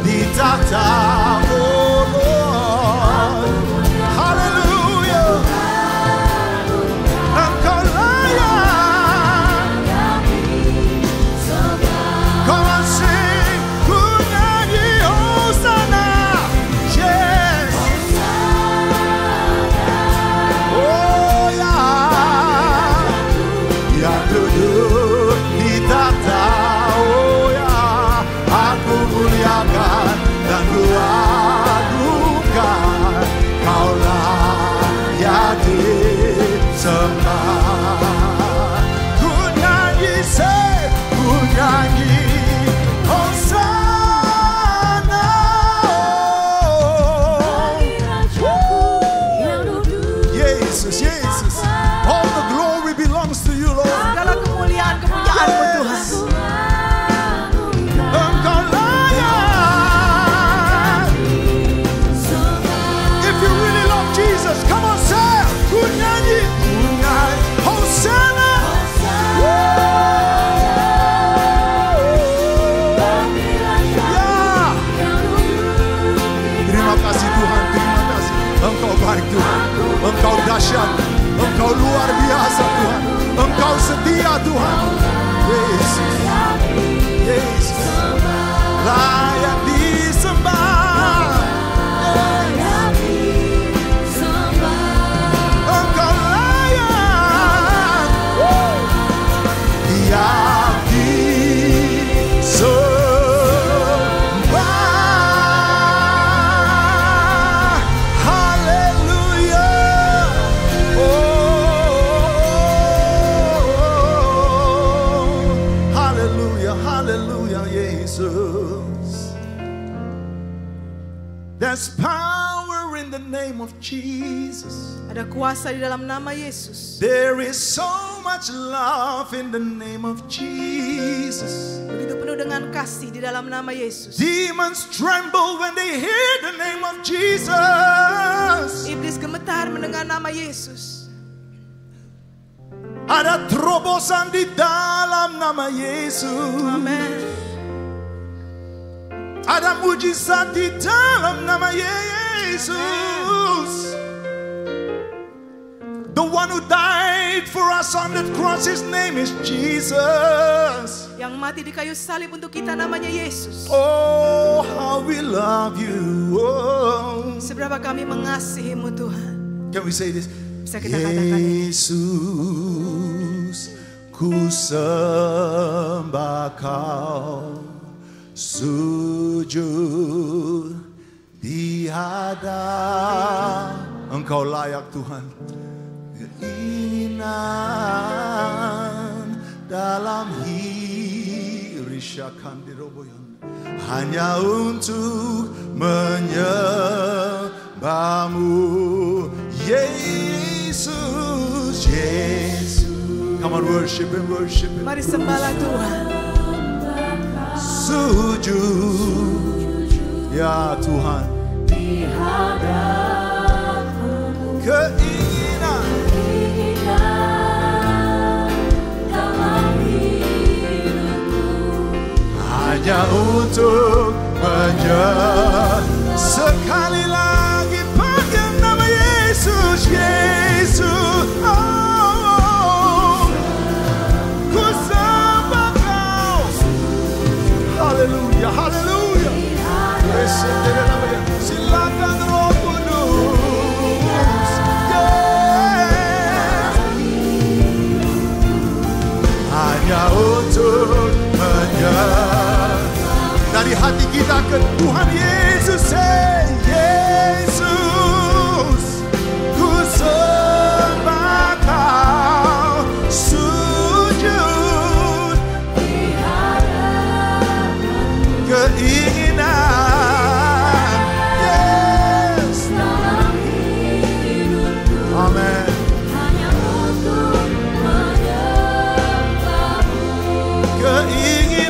Di tahta. Oh Lord. Hallelujah. Engkau layak. Come on, sing. Ku nyanyi Hosanna. Yes. Oh yeah. Yang duduk di tahta. Oh ya, aku muliakan dan ku agungkan. Kaulah yang disembah. Ku nyanyi, ku nyanyi Hosanna. Yesus, Yesus. All the glory belongs to you, Lord. Segala kemuliaan kepunyaanmu Tuhan. Engkau layak. If you really love Jesus, come on, say, ku nyanyi, Hosanna. Ya. Terima kasih Tuhan, terima kasih. Engkau baik Tuhan, Engkau dahsyat, Engkau luar biasa Tuhan, Engkau setia Tuhan. Yesus, Yesus, layak disembah. Engkau layak yang disembah. Haleluya. Haleluya, haleluya Yesus. There's power in the name of Jesus. Ada kuasa di dalam nama Yesus. There is so much love in the name of Jesus. Begitu penuh dengan kasih di dalam nama Yesus. Demons tremble when they hear the name of Jesus. Iblis gemetar mendengar nama Yesus. Ada terobosan di dalam nama Yesus. Amen. Ada mujizat di dalam nama Yesus. The one who died for us on that cross, his name is Jesus. Yang mati di kayu salib untuk kita namanya Yesus. Oh, how we love you. Oh. Seberapa kami mengasihimu Tuhan. Can we say this? Bisa kita katakan ini. Yesus, ku sembah kau, sujud ada. Engkau layak Tuhan. Keinginan dalam hirisyakan diroboyan hanya untuk menyembahmu Yesus, Yesus. Come on, worship Him, worship Him. Mari sembahlah Tuhan. Sujud, ya Tuhan. Di hadapan-Mu. Keinginan dalam hidupku hanya untuk sekali lagi panggil nama Yesus, Yesus. Oh, ku sembah Kau. Haleluya, haleluya. Silakan Roh Kudus. Hanya untuk dari hati kita ke Tuhan Yesus, Yesus, ku sembah Kau, sujud di hadapan-Mu. Keinginan, yes, dalam hidupku. Amen. Hanya untuk menyembah-Mu. Keinginan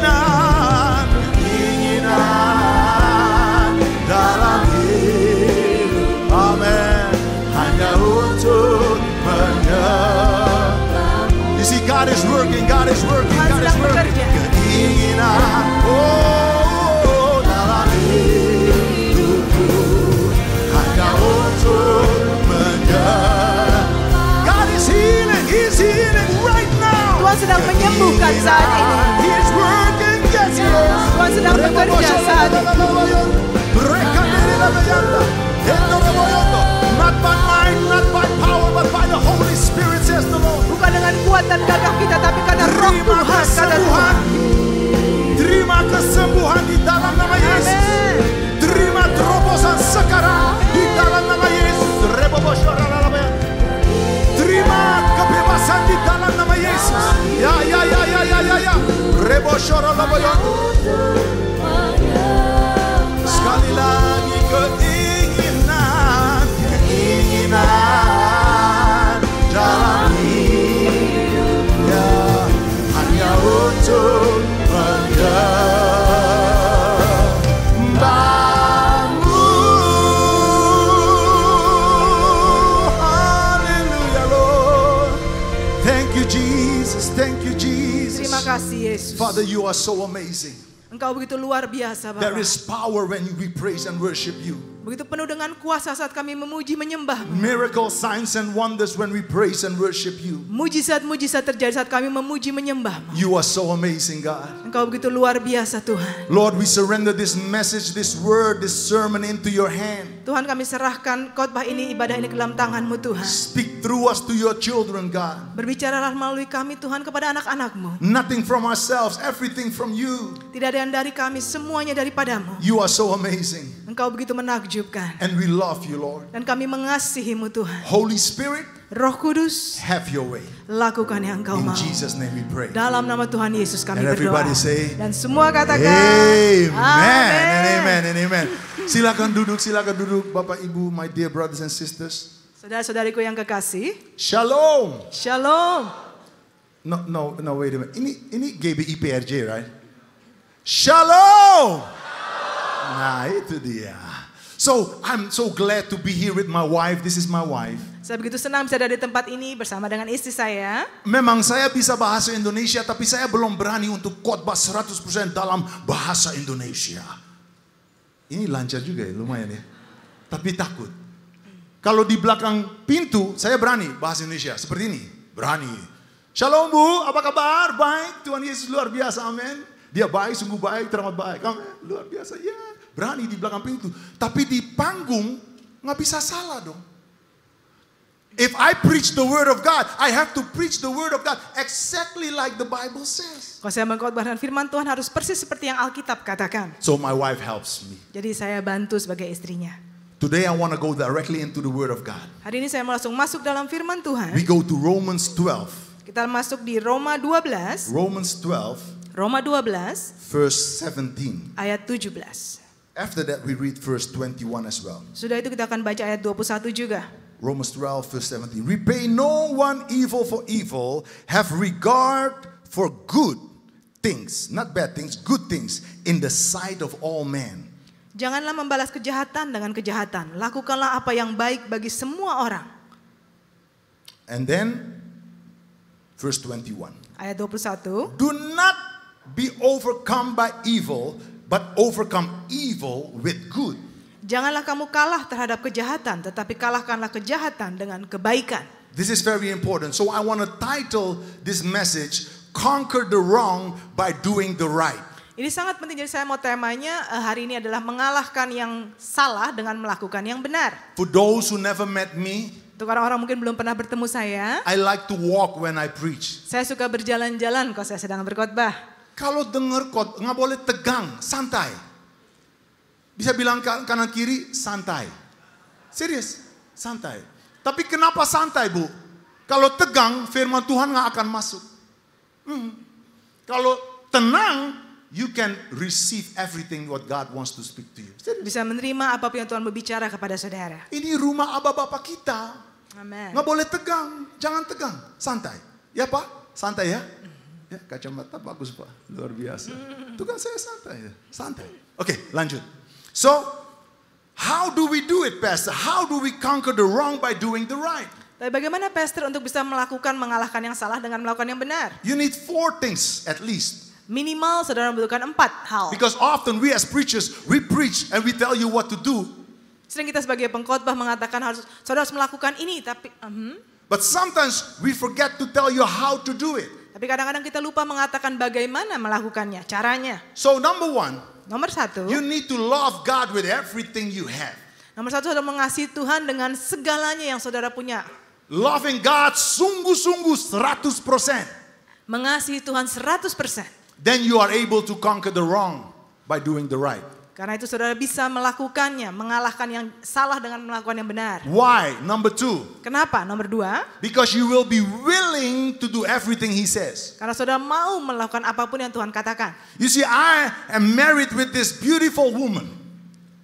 dalam hidup, amen, hanya untuk menyembah-Mu. You see, God is working, God is working, God is working. Keinginan, oh, dalam hidupku, hanya untuk menyembah. God is healing, He's healing right now. Tuhan sedang menyembuhkan saat ini. He is working, yes, yes. Tuhan sedang bekerja saat ini. Not by might, not by power, but by the Holy Spirit, says the Lord. Bukan dengan kuat dan gagah kita, tapi karena Roh Tuhan, kata Tuhan. Terima kesembuhan di dalam nama Yesus. Terima terobosan sekarang di dalam nama Yesus. Terima kebebasan di dalam nama Yesus. Ya. Sekali lagi keinginan dalam hidupnya hanya untuk menyembah-Mu. Haleluya, Lord. Thank you, Jesus. Thank you, Jesus. Terima kasih Yesus. Father, you are so amazing. Engkau begitu luar biasa, Bapa. There is power when we praise and worship you. Begitu penuh dengan kuasa saat kami memuji menyembah. Miracle, signs and wonders when we praise and worship you. Mujizat-mujizat terjadi saat kami memuji menyembah. You are so amazing, God. Engkau begitu luar biasa, Tuhan. Lord, we surrender this message, this word, this sermon into your hand. Tuhan, kami serahkan khotbah ini, ibadah ini ke dalam tangan-Mu, Tuhan. Speak through us to your children, God. Berbicaralah melalui kami, Tuhan, kepada anak-anak-Mu. Nothing from ourselves, everything from you. Tidak ada yang dari kami, semuanya daripada-Mu. You are so amazing. Engkau begitu menakjubkan. And we love you, Lord. Dan kami mengasihi-Mu, Tuhan. Holy Spirit, Roh Kudus, have your way. Lakukan yang Engkau mau. In Jesus' name we pray. Dalam nama Tuhan Yesus kami and berdoa. Everybody say, dan semua katakan, Amen. Amen. And amen and amen. Silakan duduk, Bapak Ibu, my dear brothers and sisters. Saudara-saudariku yang kekasih. Shalom. Shalom. No, wait a minute. Ini GBI PRJ, right? Shalom. Nah, itu dia. So, I'm so glad to be here with my wife. This is my wife. Saya begitu senang bisa ada di tempat ini bersama dengan istri saya. Memang saya bisa bahasa Indonesia, tapi saya belum berani untuk khotbah 100% dalam bahasa Indonesia. Ini lancar juga ya, lumayan ya. Tapi takut. Kalau di belakang pintu, saya berani bahasa Indonesia. Seperti ini, berani. Shalom Bu, apa kabar? Baik, Tuhan Yesus luar biasa, amin. Dia baik, sungguh baik, teramat baik, amin. Luar biasa, ya. Berani di belakang pintu. Tapi di panggung, nggak bisa salah dong. If I preach the word of God, I have to preach the word of God exactly like the Bible says. Kalau saya mengkhotbahkan firman Tuhan harus persis seperti yang Alkitab katakan. So my wife helps me. Jadi saya bantu sebagai istrinya. Today I want to go directly into the Word of God. Hari ini saya mau langsung masuk dalam firman Tuhan. We go to Romans 12. Kita masuk di Roma 12. Romans 12. Roma 12. Verse 17. Ayat 17. After that we read verse 21 as well. Sudah itu kita akan baca ayat 21 juga. Romans 12 verse 17. Repay no one evil for evil. Have regard for good things, not bad things, good things in the sight of all men. Janganlah membalas kejahatan dengan kejahatan. Lakukanlah apa yang baik bagi semua orang. And then verse 21. Ayat 21. Do not be overcome by evil, but overcome evil with good. Janganlah kamu kalah terhadap kejahatan, tetapi kalahkanlah kejahatan dengan kebaikan. This is very important. So I want to title this message, Conquer the Wrong by Doing the Right. Ini sangat penting, jadi saya mau temanya hari ini adalah mengalahkan yang salah dengan melakukan yang benar. For those who never met me, untuk orang-orang mungkin belum pernah bertemu saya, I like to walk when I preach. Saya suka berjalan-jalan kalau saya sedang berkhotbah. Kalau dengar khotbah nggak boleh tegang, santai. Bisa bilang kanan kiri, santai. Serius, santai. Tapi kenapa santai, Bu? Kalau tegang, firman Tuhan nggak akan masuk. Kalau tenang, you can receive everything what God wants to speak to you. Bisa menerima apapun yang Tuhan berbicara kepada saudara. Ini rumah Aba Bapa kita. Amen. Nggak boleh tegang, jangan tegang, santai. Ya Pak, santai ya. Ya kacamata bagus Pak, luar biasa. Itu kan saya santai ya, santai. Oke, lanjut. So, how do we do it, Pastor? How do we conquer the wrong by doing the right? Tapi bagaimana Pastor untuk bisa mengalahkan yang salah dengan melakukan yang benar? You need 4 things at least. Minimal saudara membutuhkan 4 hal. Because often we as preachers, we preach and we tell you what to do. Sering kita sebagai pengkhotbah mengatakan saudara harus melakukan ini, tapi But sometimes we forget to tell you how to do it. Tapi kadang-kadang kita lupa mengatakan bagaimana melakukannya, caranya. So number 1, nomor 1, you need to love God with everything you have. Nomor 1 saudara mengasihi Tuhan dengan segalanya yang saudara punya. Loving God sungguh-sungguh 100%. Mengasihi Tuhan 100%. Then you are able to conquer the wrong by doing the right. Karena itu saudara bisa melakukannya, mengalahkan yang salah dengan melakukan yang benar. Why? Number 2. Kenapa? Nomor 2. Because you will be willing to do everything He says. Karena saudara mau melakukan apapun yang Tuhan katakan. You see, I am married with this beautiful woman.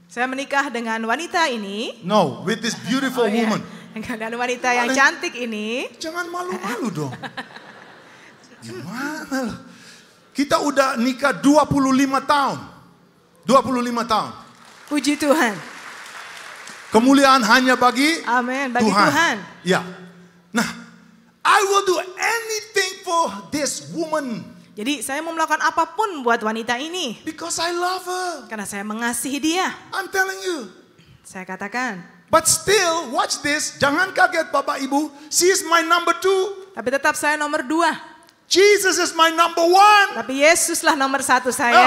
Saya menikah dengan wanita ini. No, with this beautiful woman. Dengan wanita yang cantik ini. Jangan malu-malu dong. Gimana loh? Kita udah nikah 25 tahun. 25 tahun. Puji Tuhan. Kemuliaan hanya bagi Amin, bagi Tuhan. Ya. Nah, I will do anything for this woman. Jadi saya mau melakukan apapun buat wanita ini. Because I love her. Karena saya mengasihi dia. I'm telling you. Saya katakan. But still, watch this. Jangan kaget Bapak Ibu. She is my number 2. Tapi tetap saya nomor 2. Jesus is my number 1. Tapi Yesuslah nomor 1 saya.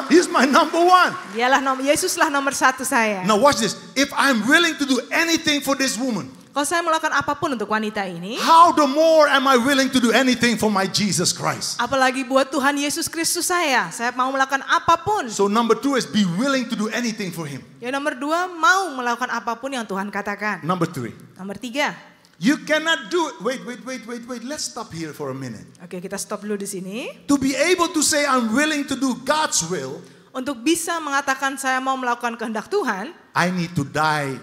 He's my number 1. Yesuslah nomor 1 saya. Now watch this. If I'm willing to do anything for this woman, kalau saya melakukan apapun untuk wanita ini, how the more am I willing to do anything for my Jesus Christ? Apalagi buat Tuhan Yesus Kristus saya mau melakukan apapun. So number 2 is be willing to do anything for Him. Ya nomor 2 mau melakukan apapun yang Tuhan katakan. Number 3. Nomor 3. You cannot do it. Wait. Let's stop here for a minute. Oke, kita stop dulu di sini. To be able to say I'm willing to do God's will. Untuk bisa mengatakan saya mau melakukan kehendak Tuhan, I need to die.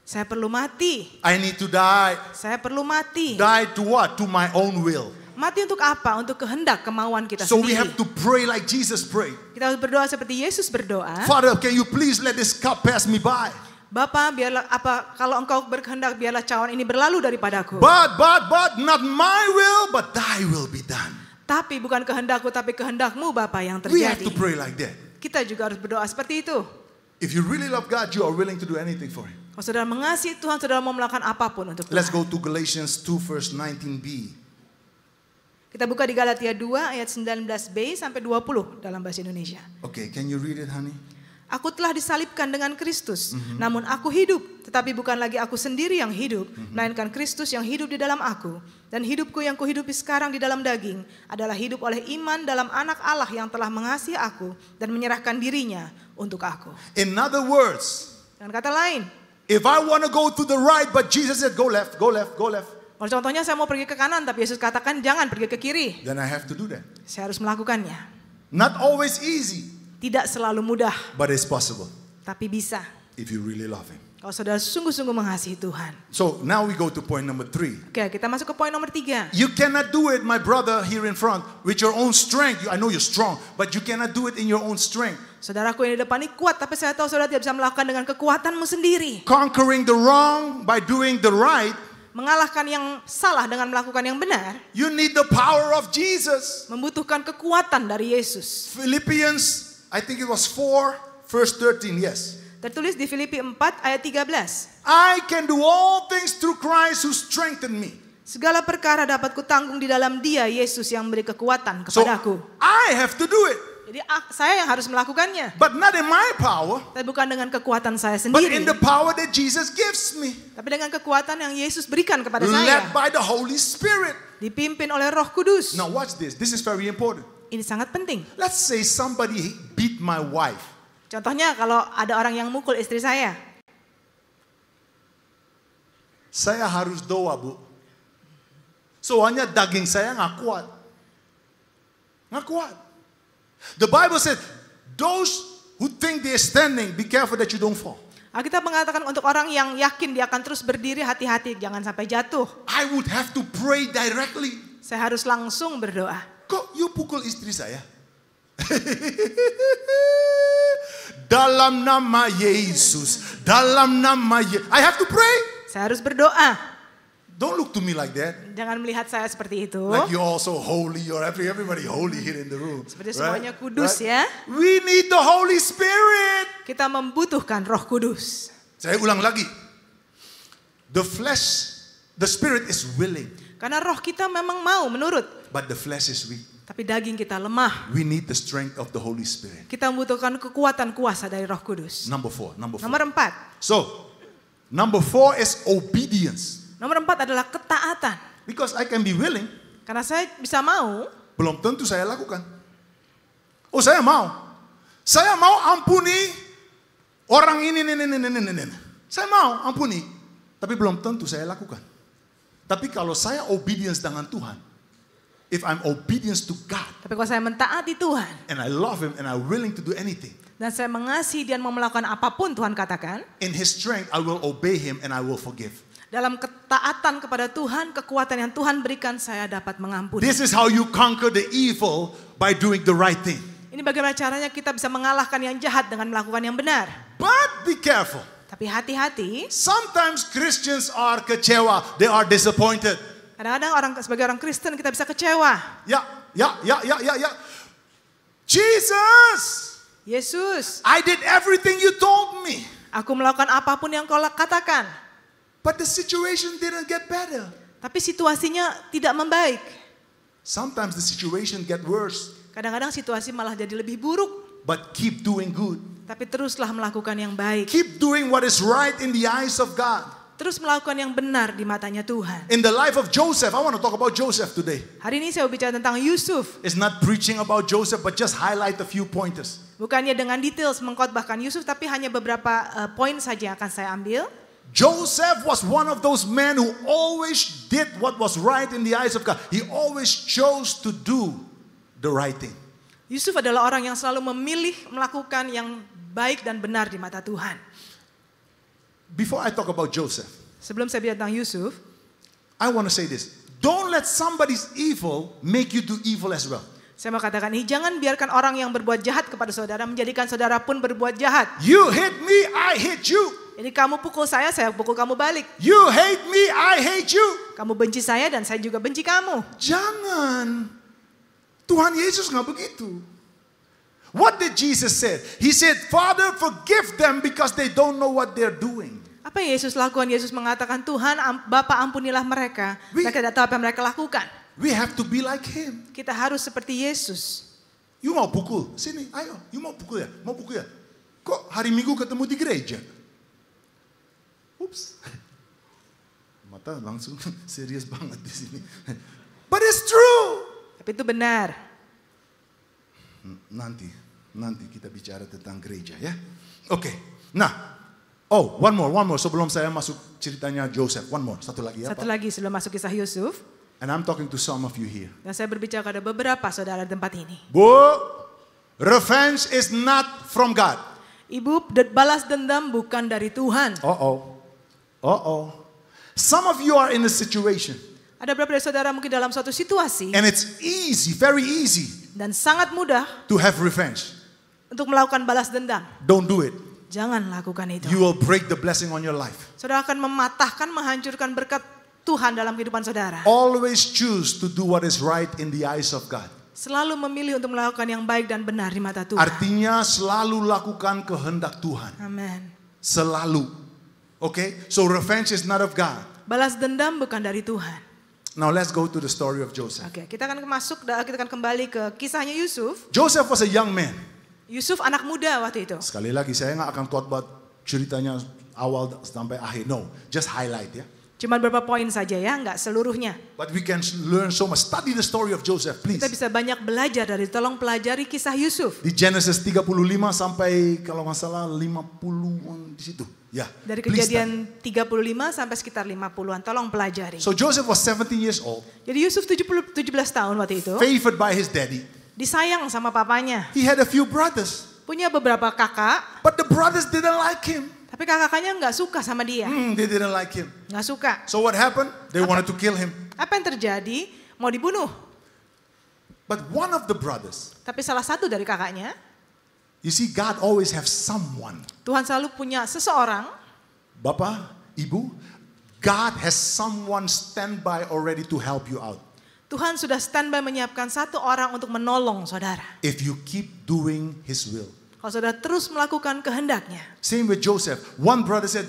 Saya perlu mati. I need to die. Saya perlu mati. Die to what? To my own will. Mati untuk apa? Untuk kehendak kemauan kita so sendiri. So we have to pray like Jesus prayed. Kita harus berdoa seperti Yesus berdoa. Father, can you please let this cup pass me by? Bapa, biarlah kalau engkau berkehendak biarlah cawan ini berlalu daripadaku. But not my will, but thy will be done. Tapi bukan kehendakku, tapi kehendakmu Bapa yang terjadi. We have to pray like that. Kita juga harus berdoa seperti itu. If you really love God, you are willing to do anything for Him. Kalau saudara mengasihi Tuhan, saudara mau melakukan apapun untuk Tuhan. Let's go to Galatians 2 verse 19b. Kita buka di Galatia 2 ayat 19b sampai 20 dalam bahasa Indonesia. Okay, can you read it, honey? Aku telah disalibkan dengan Kristus, namun aku hidup, tetapi bukan lagi aku sendiri yang hidup, melainkan Kristus yang hidup di dalam aku. Dan hidupku yang kuhidupi sekarang di dalam daging adalah hidup oleh iman dalam Anak Allah yang telah mengasihi aku dan menyerahkan dirinya untuk aku. In other words, Dengan kata lain, if I want to go to the right, but Jesus said, go left, go left, go left. Kalau contohnya saya mau pergi ke kanan, tapi Yesus katakan jangan pergi ke kiri. Then I have to do that. Saya harus melakukannya. Not always easy. Tidak selalu mudah. But it's possible. Tapi bisa. If you really love Him. Kalau saudara sungguh-sungguh mengasihi Tuhan. So now we go to point number 3. Oke, kita masuk ke poin nomor 3. You cannot do it, my brother here in front, with your own strength. I know you're strong, but you cannot do it in your own strength. Saudaraku yang di depan ini kuat, tapi saya tahu saudara tidak bisa melakukan dengan kekuatanmu sendiri. Conquering the wrong by doing the right. Mengalahkan yang salah dengan melakukan yang benar. You need the power of Jesus. Membutuhkan kekuatan dari Yesus. Philippians, I think it was 4, verse 13, yes. Tertulis di Filipi 4 ayat 13. I can do all things through Christ who strengthened me. Segala perkara dapat kutanggung di dalam Dia, Yesus yang memberi kekuatan kepadaku. So, I have to do it. Jadi saya yang harus melakukannya. But not in my power. Tapi bukan dengan kekuatan saya But sendiri. in the power that Jesus gives me. Tapi dengan kekuatan yang Yesus berikan kepada saya. Led by the Holy Spirit. Dipimpin oleh Roh Kudus. Now watch this. This is very important. Ini sangat penting. Let's say somebody beat my wife. Contohnya kalau ada orang yang mukul istri saya. Saya harus doa, Bu. Soalnya daging saya nggak kuat. Nggak kuat. The Bible said, those who think they're standing, be careful that you don't fall. Alkitab mengatakan untuk orang yang yakin dia akan terus berdiri, hati-hati jangan sampai jatuh. I would have to pray directly. Saya harus langsung berdoa. Kok you pukul istri saya? Dalam nama Yesus, dalam nama Yesus. I have to pray. Saya harus berdoa. Don't look to me like that. Jangan melihat saya seperti itu. Like you're also holy, or everybody holy here in the room. Seperti semuanya kudus ya. We need the Holy Spirit. Kita membutuhkan Roh Kudus. Saya ulang lagi. The flesh, the spirit is willing. Karena roh kita memang mau menurut. But the flesh is weak. Tapi daging kita lemah. We need the strength of the Holy Spirit. Kita membutuhkan kekuatan kuasa dari Roh Kudus. Number 4. Nomor 4. So, number 4 is obedience. Nomor 4 adalah ketaatan. Because I can be willing. Karena saya bisa mau. Belum tentu saya lakukan. Oh, saya mau. Saya mau ampuni orang ini. Saya mau ampuni. Tapi belum tentu saya lakukan. Tapi kalau saya obedience dengan Tuhan. If I'm obedience to God. Tapi kalau saya mentaati Tuhan. And I love Him and I'm willing to do anything. Dan saya mengasihi dan mau melakukan apapun Tuhan katakan. In His strength I will obey Him and I will forgive. Dalam ketaatan kepada Tuhan, kekuatan yang Tuhan berikan, saya dapat mengampuni. This is how you conquer the evil by doing the right thing. Ini bagaimana caranya kita bisa mengalahkan yang jahat dengan melakukan yang benar. But be careful. Tapi hati-hati. Sometimes Christians are kecewa, they are disappointed. Kadang-kadang sebagai orang Kristen kita bisa kecewa. Ya. Jesus. Yesus. I did everything you told me. Aku melakukan apapun yang kau katakan. But the situation didn't get better. Tapi situasinya tidak membaik. Sometimes the situation get worse. Kadang-kadang situasi malah jadi lebih buruk. But keep doing good. Tapi teruslah melakukan yang baik. Keep doing what is right in the eyes of God. Terus melakukan yang benar di matanya Tuhan. In the life of Joseph, I want to talk about Joseph today. Hari ini saya bicara tentang Yusuf. It's not preaching about Joseph, but just highlight a few pointers. Bukannya dengan details mengkhotbahkan Yusuf, tapi hanya beberapa poin saja yang akan saya ambil. Joseph was one of those men who always did what was right in the eyes of God. He always chose to do the right thing. Yusuf adalah orang yang selalu memilih melakukan yang baik dan benar di mata Tuhan. Before I talk about Joseph, sebelum saya bicara tentang Yusuf, I want to say this. Don't let somebody's evil make you do evil as well. Saya mau katakan ini, jangan biarkan orang yang berbuat jahat kepada saudara menjadikan saudara pun berbuat jahat. You hit me, I hit you. Jadi kamu pukul saya pukul kamu balik. You hate me, I hate you. Kamu benci saya dan saya juga benci kamu. Jangan. Tuhan Yesus nggak begitu. What did Jesus say? He said, Father, forgive them because they don't know what they're doing. Apa yang Yesus lakukan? Yesus mengatakan, Tuhan, Bapa ampunilah mereka. Mereka tidak tahu apa yang mereka lakukan. We have to be like Him. Kita harus seperti Yesus. You mau pukul? Sini, ayo. You mau pukul ya? Mau pukul ya? Kok hari Minggu ketemu di gereja? Ups. Mata langsung serius banget di sini. But it's true. Tapi itu benar. Nanti kita bicara tentang gereja ya. Oke. Nah, Oh, one more. Sebelum saya masuk ceritanya Joseph. One more, satu lagi ya Satu Pak. lagi sebelum masuk kisah Yusuf. And I'm talking to some of you here. Dan saya berbicara kepada beberapa saudara di tempat ini. Bu, revenge is not from God. Ibu, balas dendam bukan dari Tuhan. Some of you are in a situation. Ada beberapa dari saudara mungkin dalam suatu situasi. And it's easy, very easy Dan sangat mudah to have revenge. untuk melakukan balas dendam. Don't do it. Jangan lakukan itu. You will break the blessing on your life. Saudara akan mematahkan, menghancurkan berkat Tuhan dalam kehidupan saudara. Always choose to do what is right in the eyes of God. Selalu memilih untuk melakukan yang baik dan benar di mata Tuhan. Artinya selalu lakukan kehendak Tuhan. Amin. Selalu. Okay? So revenge is not of God. Balas dendam bukan dari Tuhan. Now let's go to the story of Joseph. Oke, kita akan kembali ke kisahnya Yusuf. Joseph was a young man. Yusuf anak muda waktu itu. Sekali lagi saya nggak akan khotbah ceritanya awal sampai akhir. No, just highlight ya. Cuman beberapa poin saja ya, nggak seluruhnya. But we can learn so much. Study the story of Joseph, please. Kita bisa banyak belajar dari, tolong pelajari kisah Yusuf. Di Genesis 35 sampai kalau nggak salah 50-an di situ. Ya. Dari Kejadian 35 sampai sekitar 50-an, tolong pelajari. So Joseph was 17 years old. Jadi Yusuf 17 tahun waktu itu. Favored by his daddy. Disayang sama papanya. He had a few brothers. Punya beberapa kakak. But the brothers didn't like him. Tapi kakak-kakaknya nggak suka sama dia. They didn't like him. Nggak suka. So what happened? They wanted to kill him. Apa yang terjadi? Mau dibunuh. But one of the brothers. Tapi salah satu dari kakaknya. You see, God always have someone. Tuhan selalu punya seseorang. Bapak, Ibu, God has someone stand by already to help you out. Tuhan sudah standby menyiapkan satu orang untuk menolong saudara. If you keep doing His will. Kalau saudara terus melakukan kehendaknya. Same with Joseph. One brother said,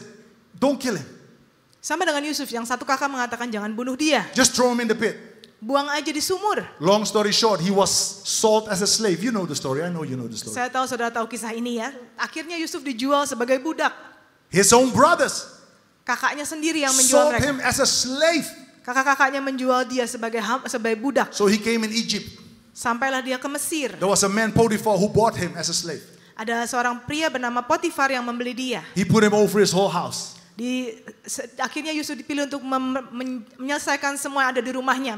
don't kill him. Sama dengan Yusuf, yang satu kakak mengatakan jangan bunuh dia. Just throw him in the pit. Buang aja di sumur. Long story short, he was sold as a slave. You know the story. I know you know the story. Saya tahu saudara tahu kisah ini ya. Akhirnya Yusuf dijual sebagai budak. His own brothers. Kakaknya sendiri yang menjual sold mereka. him as a slave. Kakak-kakaknya menjual dia sebagai budak. So he came in Egypt. Sampailah dia ke Mesir. There was a man Potiphar who bought him as a slave. Ada seorang pria bernama Potifar yang membeli dia. He put him over his whole house. Akhirnya Yusuf dipilih untuk menyelesaikan semua yang ada di rumahnya.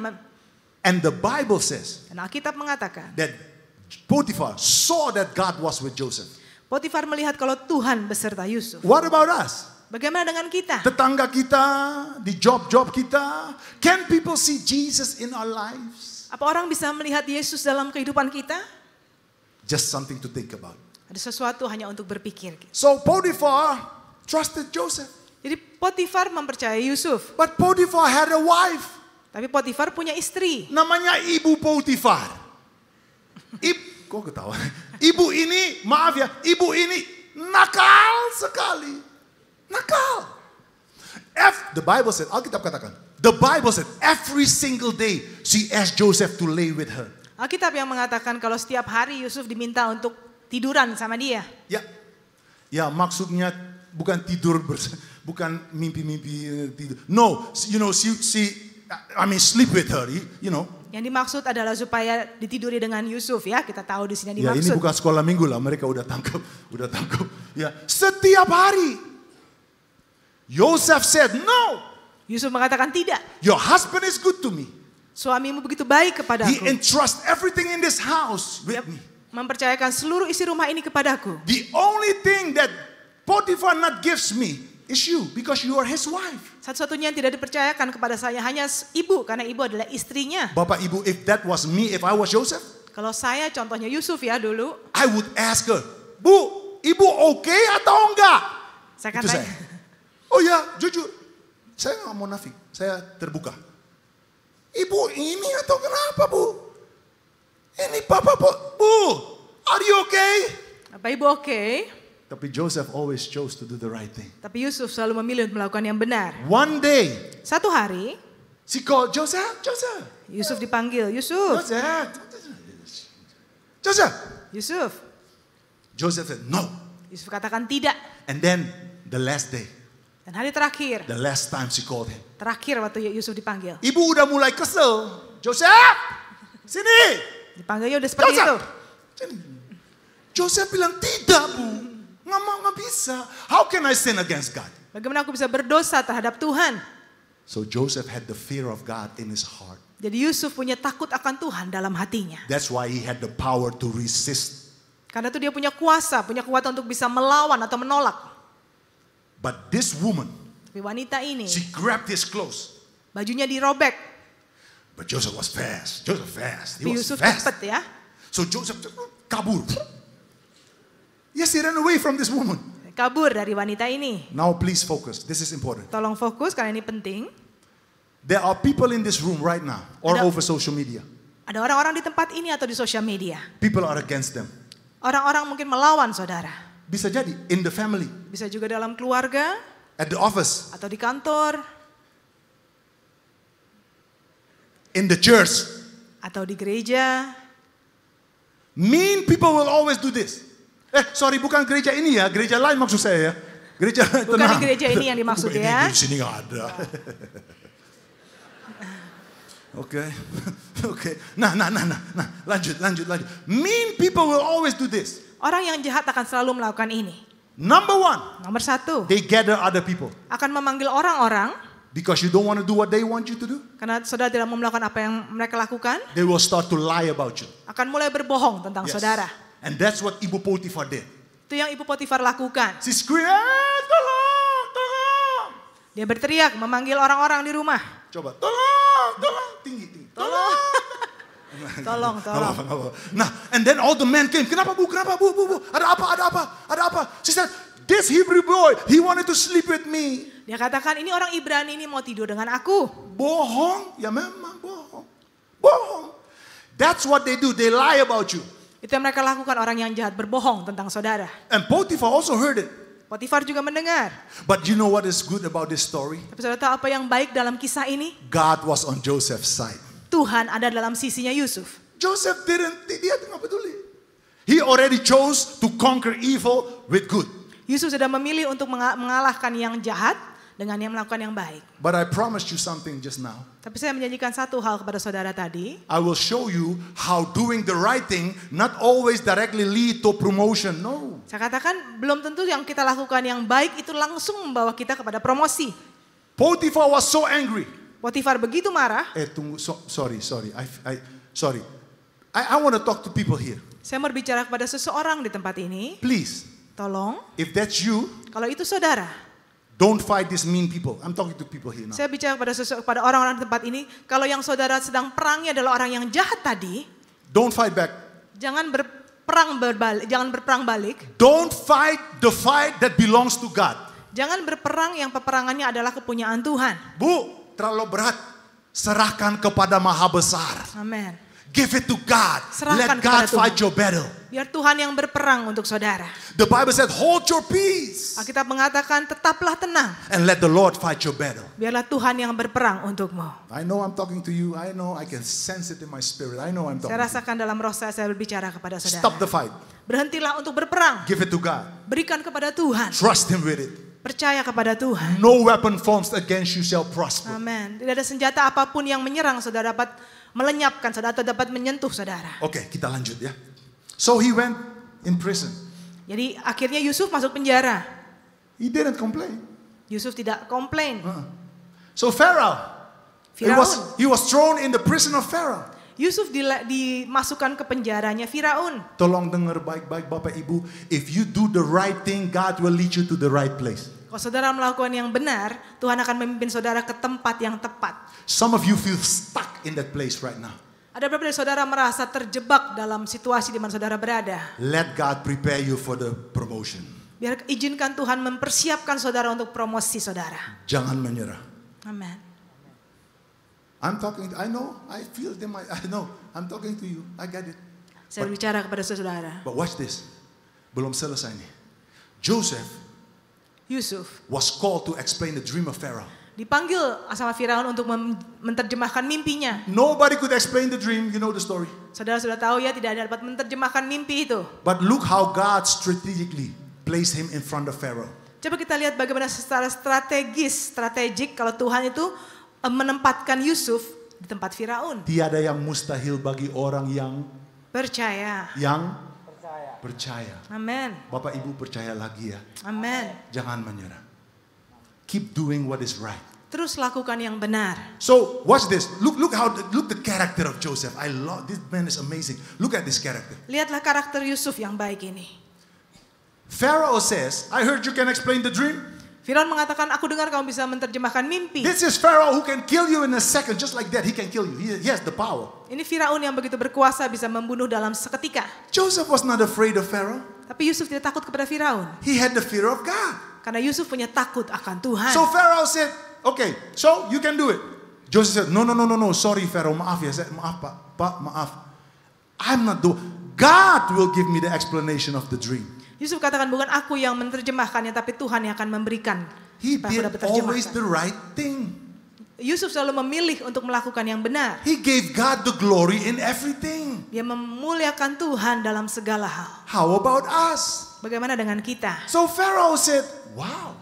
And the Bible says. Dan Alkitab mengatakan. That Potiphar saw that God was with Joseph. Potifar melihat kalau Tuhan beserta Yusuf. What about us? Bagaimana dengan kita? Tetangga kita, di job-job kita. Can people see Jesus in our lives? Apa orang bisa melihat Yesus dalam kehidupan kita? Just something to think about. Ada sesuatu hanya untuk berpikir. So Potiphar trusted Joseph. Jadi Potifar mempercayai Yusuf. But Potiphar had a wife. Tapi Potifar punya istri. Namanya Ibu Potifar. Kok ketawa? Ibu ini, maaf ya, ibu ini nakal sekali. Nakal. The Bible said, Alkitab katakan, the Bible said every single day she asked Joseph to lay with her. Alkitab yang mengatakan kalau setiap hari Yusuf diminta untuk tiduran sama dia. Ya maksudnya bukan tidur, bukan mimpi-mimpi tidur. No, you know, sleep with her, you know. Yang dimaksud adalah supaya ditiduri dengan Yusuf ya, kita tahu di sini dimaksud. Ya ini bukan sekolah minggu lah, mereka udah tangkap. Ya, setiap hari. Joseph said, no. Yusuf mengatakan tidak. Your husband is good to me. Suamimu begitu baik kepadaku. He entrusts everything in this house with me. Mempercayakan seluruh isi rumah ini kepadaku. The only thing that Potiphar not gives me is you, because you are his wife. Satu-satunya yang tidak dipercayakan kepada saya hanya ibu, karena ibu adalah istrinya. Bapak Ibu, if that was me, if I was Joseph, kalau saya contohnya Yusuf ya dulu, I would ask her, Bu, Ibu okay atau enggak? Saya akan tanya. Oh ya, jujur, saya nggak mau nafik, saya terbuka. Ibu ini atau kenapa Bu? Ini Papa Bu, are you okay? Apa Ibu okay? Tapi Joseph always chose to do the right thing. Tapi Yusuf selalu memilih untuk melakukan yang benar. One day, satu hari, she called Joseph. Yusuf dipanggil, Yusuf. Yusuf. Joseph said no. Yusuf katakan tidak. And then the last day. Dan hari terakhir. The last time she called him. Terakhir waktu Yusuf dipanggil. Ibu udah mulai kesel. Joseph, sini. Dipanggilnya udah seperti itu. Joseph bilang tidak Bu. Nggak bisa. How can I sin against God? Bagaimana aku bisa berdosa terhadap Tuhan? So Joseph had the fear of God in his heart. Jadi Yusuf punya takut akan Tuhan dalam hatinya. That's why he had the power to resist. Karena itu dia punya kuasa, punya kekuatan untuk bisa melawan atau menolak. But this woman, Tapi wanita ini, she grabbed his clothes. bajunya dirobek. But Joseph was fast. Joseph fast. He Tapi was Yusuf fast. cepat ya. So Joseph kabur. Yes, he ran away from this woman. Kabur dari wanita ini. Now please focus. This is important. Tolong fokus karena ini penting. There are people in this room right now or over social media. Ada orang-orang di tempat ini atau di sosial media. People are against them. Orang-orang mungkin melawan saudara. Bisa jadi in the family, Bisa juga dalam keluarga at the office, atau di kantor in the church. atau di gereja. Mean people will always do this. Sorry, bukan gereja ini ya, gereja lain maksud saya ya. Gereja Bukan tenang. di gereja ini yang dimaksud ya. Di sini nggak ada. Oke. Nah, lanjut. Mean people will always do this. Orang yang jahat akan selalu melakukan ini. Number one, Nomor satu, they gather other people akan memanggil orang-orang because you don't want to do what they want you to do. karena saudara tidak mau melakukan apa yang mereka lakukan. They will start to lie about you. Akan mulai berbohong tentang Yes. saudara. And that's what Ibu Potiphar did. Itu yang Ibu Potifar lakukan. She screamed, tolong. Dia berteriak memanggil orang-orang di rumah. Coba, tolong, tinggi. Tolong. Tolong. Nggak apa-apa. Nah, and then all the men came. Kenapa bu? Ada apa? She said, this Hebrew boy, he wanted to sleep with me. Dia katakan ini orang Ibrani ini mau tidur dengan aku. Bohong, ya memang bohong. That's what they do. They lie about you. Itu yang mereka lakukan, orang yang jahat berbohong tentang saudara. And Potiphar also heard it. Potifar juga mendengar. But you know what is good about this story? Tapi saudara tahu apa yang baik dalam kisah ini? God was on Joseph's side. Tuhan ada dalam sisinya Yusuf. Joseph dia nggak peduli. He already chose to conquer evil with good. Yusuf sudah memilih untuk mengalahkan yang jahat dengan yang melakukan yang baik. But I promised you something just now. Tapi saya menjanjikan satu hal kepada saudara tadi. I will show you how doing the right thing not always directly lead to promotion. No. Saya katakan belum tentu yang kita lakukan yang baik itu langsung membawa kita kepada promosi. Potiphar was so angry. Potifar begitu marah. Tunggu, sorry. I want to talk to people here. Saya berbicara kepada seseorang di tempat ini. Please. Tolong. If that's you. Kalau itu saudara. Don't fight these mean people. I'm talking to people here now. Saya bicara kepada orang-orang di tempat ini. Kalau yang saudara sedang perangi adalah orang yang jahat tadi. Don't fight back. Jangan berperang balik. Don't fight the fight that belongs to God. Jangan berperang yang peperangannya adalah kepunyaan Tuhan. Bu, terlalu berat. Serahkan kepada Maha Besar. Amin. Give it to God. Serahkan Let God kepada fight Tuhan. your battle. Biar Tuhan yang berperang untuk saudara. The Bible said, hold your peace. Alkitab mengatakan tetaplah tenang. And let the Lord fight your battle. Biarlah Tuhan yang berperang untukmu. I know I'm talking to you. I know I can sense it in my spirit. I know I'm talking Saya to you. rasakan dalam roh saya berbicara kepada saudara. Stop the fight. Berhentilah untuk berperang. Give it to God. Berikan kepada Tuhan. Trust Him with it. Percaya kepada Tuhan. No weapon formed against you shall prosper. Amin. Tidak ada senjata apapun yang menyerang saudara dapat melenyapkan saudara atau dapat menyentuh saudara. Oke, kita lanjut ya. So he went in prison. Jadi akhirnya Yusuf masuk penjara. He didn't complain. Yusuf tidak komplain. So Pharaoh, Firaun. he was thrown in the prison of Pharaoh. Yusuf dimasukkan ke penjaranya Firaun. Tolong dengar baik-baik Bapak Ibu. If you do the right thing, God will lead you to the right place. Kalau saudara melakukan yang benar, Tuhan akan memimpin saudara ke tempat yang tepat. Some of you feel stuck in that place right now. Ada beberapa dari saudara merasa terjebak dalam situasi di mana saudara berada. Let God prepare you for the promotion. Biar izinkan Tuhan mempersiapkan saudara untuk promosi saudara. Jangan menyerah. Amin. I feel them, I'm talking to you, I get it. Saya bicara kepada saudara. But watch this, belum selesai nih. Yusuf was called to explain the dream of Pharaoh. Dipanggil sama Firaun untuk menerjemahkan mimpinya. Nobody could explain the dream, you know the story. Saudara sudah tahu ya, tidak ada dapat menerjemahkan mimpi itu. But look how God strategically placed him in front of Pharaoh. Coba kita lihat bagaimana secara strategik kalau Tuhan itu menempatkan Yusuf di tempat Firaun. Tiada yang mustahil bagi orang yang percaya. Percaya. Amen. Bapak Ibu percaya lagi ya. Amen. Jangan menyerah. Keep doing what is right. Terus lakukan yang benar. So watch this. Look the character of Joseph. I love this man is amazing. Look at this character. Lihatlah karakter Yusuf yang baik ini. Pharaoh says, I heard you can explain the dream. Firaun mengatakan, aku dengar kamu bisa menerjemahkan mimpi. This is Pharaoh who can kill you in a second, just like that. He can kill you. He has the power. Ini Firaun yang begitu berkuasa, bisa membunuh dalam seketika. Joseph was not afraid of Pharaoh. Tapi Yusuf tidak takut kepada Firaun. He had the fear of God. Karena Yusuf punya takut akan Tuhan. So Pharaoh said, okay, so you can do it. Joseph said, no, sorry Pharaoh, maaf ya, maaf Pak, maaf. I'm not the. God will give me the explanation of the dream. Yusuf katakan bukan aku yang menerjemahkannya, tapi Tuhan yang akan memberikan. He did always the right thing. Yusuf selalu memilih untuk melakukan yang benar. He gave God the glory in everything. Dia memuliakan Tuhan dalam segala hal. How about us? Bagaimana dengan kita? So Pharaoh said, wow,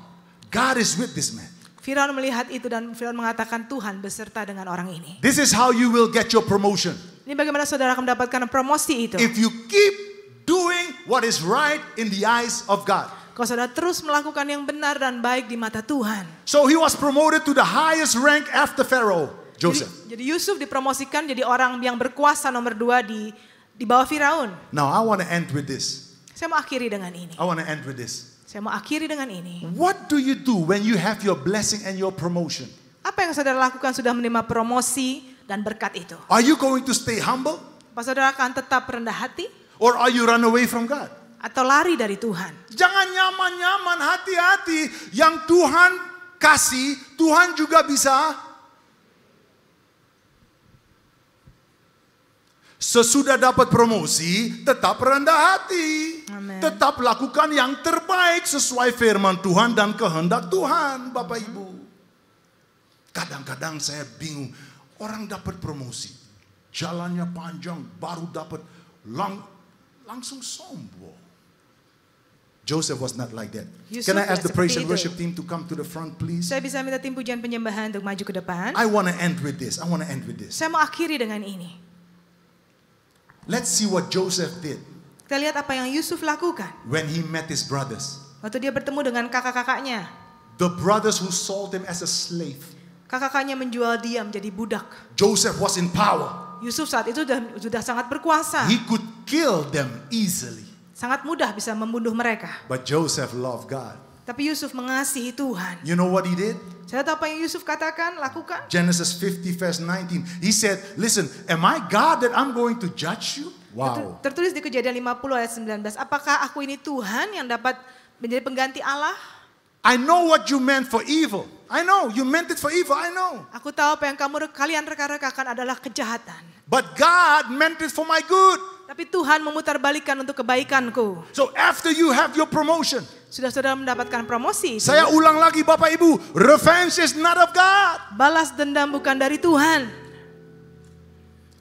God is with this man. Firaun melihat itu dan Firaun mengatakan Tuhan beserta dengan orang ini. This is how you will get your promotion. Ini bagaimana saudara akan mendapatkan promosi itu. If you keep doing what is right in the eyes of God. Kalau saudara terus melakukan yang benar dan baik di mata Tuhan. So he was promoted to the highest rank after Pharaoh, Joseph. Jadi Yusuf dipromosikan jadi orang yang berkuasa nomor 2 di bawah Firaun. Now I want to end with this. Saya mau akhiri dengan ini. I want to end with this. Saya mau akhiri dengan ini. What do you do when you have your blessing and your promotion? Apa yang saudara lakukan sudah menerima promosi dan berkat itu? Are you going to stay humble? Apa saudara akan tetap rendah hati? Or are you run away from God? Atau lari dari Tuhan? Jangan nyaman-nyaman, hati-hati. Yang Tuhan kasih, Tuhan juga bisa. Sesudah dapat promosi, tetap rendah hati. Amen. Tetap lakukan yang terbaik sesuai firman Tuhan dan kehendak Tuhan, Bapak Ibu. Kadang-kadang saya bingung, orang dapat promosi, jalannya panjang, baru dapat langsung sombong. Joseph was not like that. Yusuf Can I ask the praise and seperti worship team to come to the front, please? Saya bisa minta tim pujian penyembahan untuk maju ke depan. I want to end with this. Saya mau akhiri dengan ini. Let's see what Joseph did. Kita lihat apa yang Yusuf lakukan. When he met his brothers. Waktu dia bertemu dengan kakak-kakaknya. The brothers who sold him as a slave. Kakak-kakaknya menjual dia menjadi budak. Joseph was in power. Yusuf saat itu sudah sangat berkuasa. He could kill them easily. Sangat mudah bisa membunuh mereka. But Joseph loved God. Tapi Yusuf mengasihi Tuhan. You know what he did? Saya tahu apa yang Yusuf lakukan. Genesis 50 verse 19. He said, listen, am I God that I'm going to judge you? Wow. Tertulis di Kejadian 50 ayat 19. Apakah aku ini Tuhan yang dapat menjadi pengganti Allah? I know what you meant for evil. I know you meant it for evil. I know. Aku tahu apa yang kalian reka-rekakan adalah kejahatan. But God meant it for my good. Tapi Tuhan memutarbalikkan untuk kebaikanku. So after you have your promotion. Sudah saudara mendapatkan promosi. Saya ulang lagi Bapak Ibu. Revenge is not of God. Balas dendam bukan dari Tuhan.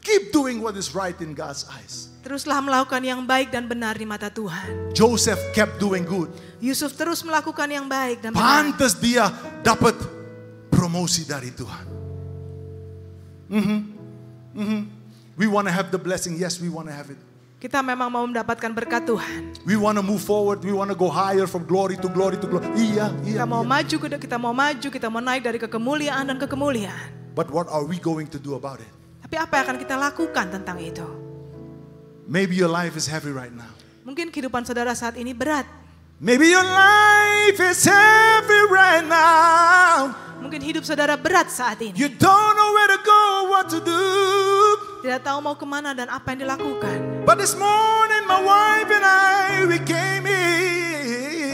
Keep doing what is right in God's eyes. Teruslah melakukan yang baik dan benar di mata Tuhan. Joseph kept doing good. Yusuf terus melakukan yang baik dan benar. Pantas dia dapat promosi dari Tuhan. We want to have the blessing. Yes, we want to have it. Kita memang mau mendapatkan berkat Tuhan. We want to move forward. We want to go higher from glory to glory to glory. Iya. Kita mau maju, kita mau naik dari kekemuliaan dan kekemuliaan. But what are we going to do about it? Tapi apa yang akan kita lakukan tentang itu? Maybe your life is heavy right now. Mungkin kehidupan saudara saat ini berat. Maybe your life is heavy right now. Mungkin hidup saudara berat saat ini. You don't know where to go, what to do. Tidak tahu mau kemana dan apa yang dilakukan. But this morning my wife and I, we came here.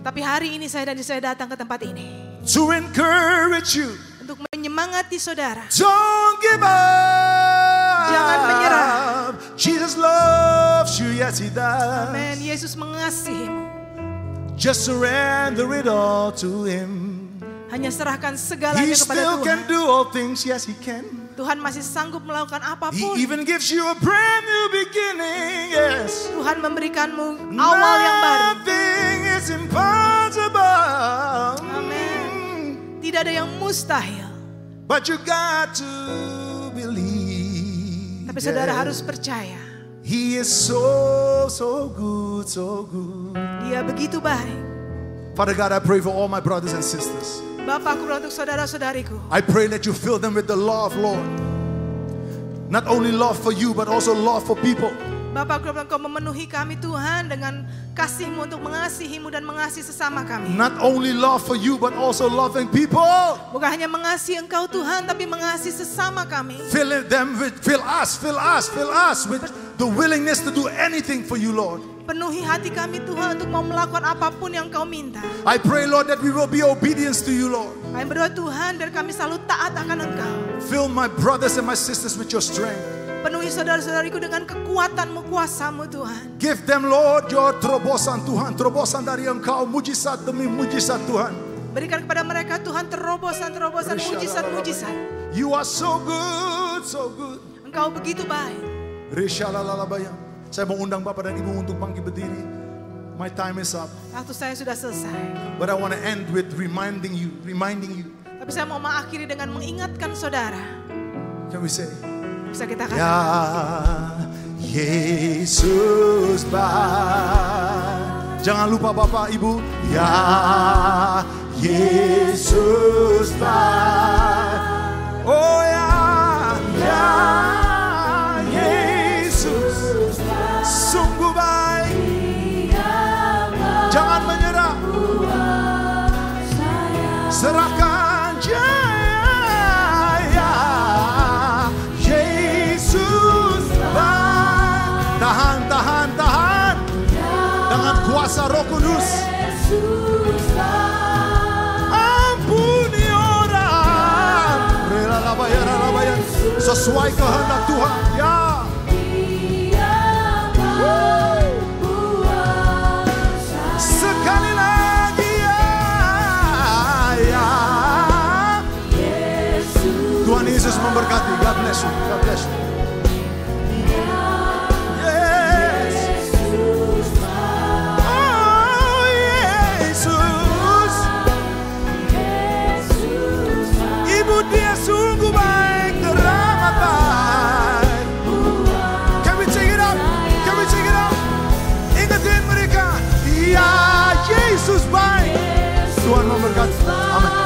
Tapi hari ini saya datang ke tempat ini. To encourage you. Untuk menyemangati saudara. Don't give up. Jangan menyerah. Jesus loves you, yes he does. Amen. Yesus mengasihimu. Just surrender it all to him. Hanya serahkan segalanya He kepada still Tuhan. can do all things, yes he can. Tuhan masih sanggup melakukan apapun. He even gives you a brand new beginning, yes. Tuhan memberikanmu awal yang baru. Nothing is impossible. Amin. Tidak ada yang mustahil. But you got to believe. Tapi saudara harus percaya. He is so good, so good. Dia begitu baik. Father God, I pray for all my brothers and sisters. Bapa, aku berdoa untuk saudara-saudariku. I pray that you fill them with the love, Lord. Not only love for you, but also love for people. Bapa, aku berdoa Engkau memenuhi kami Tuhan dengan kasih-Mu untuk mengasihi-Mu dan mengasihi sesama kami. Not only love for you, but also loving people. Bukan hanya mengasihi Engkau Tuhan, tapi mengasihi sesama kami. Fill us with the willingness to do anything for you, Lord. Penuhi hati kami Tuhan untuk mau melakukan apapun yang Kau minta. I pray, Lord, that we will be obedient to you, Lord. Kami berdoa Tuhan biar kami selalu taat akan Engkau. Fill my brothers and my sisters with your strength. Penuhi saudara-saudariku dengan kekuatan-Mu, kuasa-Mu Tuhan. Give them, Lord, your terobosan Tuhan. Terobosan dari Engkau, mujizat demi mujizat Tuhan. Berikan kepada mereka Tuhan terobosan-terobosan, mujizat-mujizat. You are so good, so good. Engkau begitu baik. Saya mau undang Bapak dan Ibu untuk bangkit berdiri. My time is up. Waktu saya sudah selesai. But I want to end with reminding you. Tapi saya mau mengakhiri dengan mengingatkan saudara. Can we say? Bisa kita katakan. Ya Yesus baik. Jangan lupa Bapak Ibu. Ya Yesus baik. Oh ya Yesus sungguh baik. Jangan menyerah. Serahkan jaya. Yesus baik. Tahan. Dengan kuasa Roh Kudus. Ampuni orang. Rela bayar. Sesuai kehendak Tuhan. Ya. Sekali lagi ya. Tuhan Yesus memberkati. God bless you. Dia sungguh baik, teramat baik. Can we take it up? Ingatin mereka. Ya Yesus baik. Tuhan memberkati. Amin.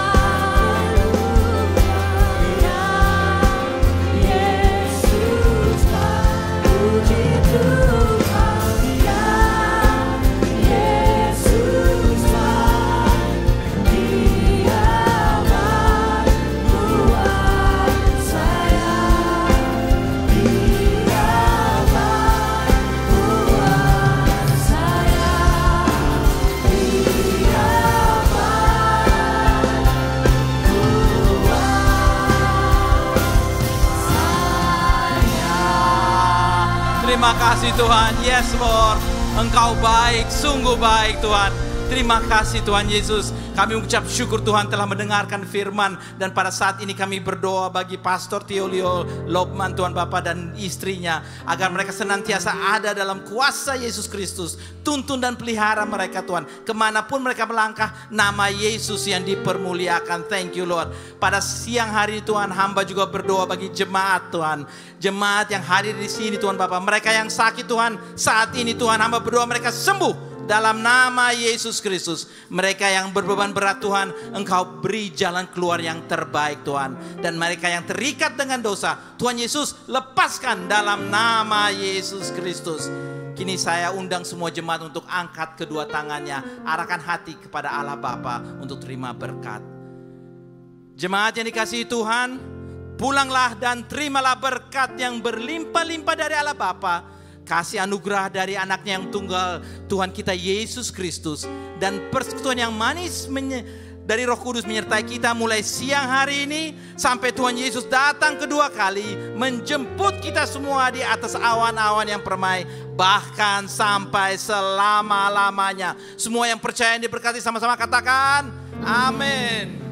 Terima kasih Tuhan. Yes Lord, Engkau baik, sungguh baik Tuhan. Terima kasih Tuhan Yesus. Kami mengucap syukur Tuhan telah mendengarkan firman. Dan pada saat ini kami berdoa bagi Pastor Teolio Lobman Tuhan Bapa dan istrinya. Agar mereka senantiasa ada dalam kuasa Yesus Kristus. Tuntun dan pelihara mereka Tuhan. Kemanapun mereka melangkah, nama Yesus yang dipermuliakan. Thank you Lord. Pada siang hari Tuhan, hamba juga berdoa bagi jemaat Tuhan. Jemaat yang hadir di sini Tuhan Bapa. Mereka yang sakit Tuhan, saat ini Tuhan hamba berdoa mereka sembuh. Dalam nama Yesus Kristus. Mereka yang berbeban berat Tuhan, Engkau beri jalan keluar yang terbaik Tuhan. Dan mereka yang terikat dengan dosa, Tuhan Yesus lepaskan dalam nama Yesus Kristus. Kini saya undang semua jemaat untuk angkat kedua tangannya, arahkan hati kepada Allah Bapa untuk terima berkat. Jemaat yang dikasihi Tuhan, pulanglah dan terimalah berkat yang berlimpah-limpah dari Allah Bapa. Kasih anugerah dari anaknya yang tunggal Tuhan kita Yesus Kristus. Dan persekutuan yang manis dari Roh Kudus menyertai kita mulai siang hari ini sampai Tuhan Yesus datang kedua kali. Menjemput kita semua di atas awan-awan yang permai. Bahkan sampai selama-lamanya. Semua yang percaya yang diberkati sama-sama katakan amin.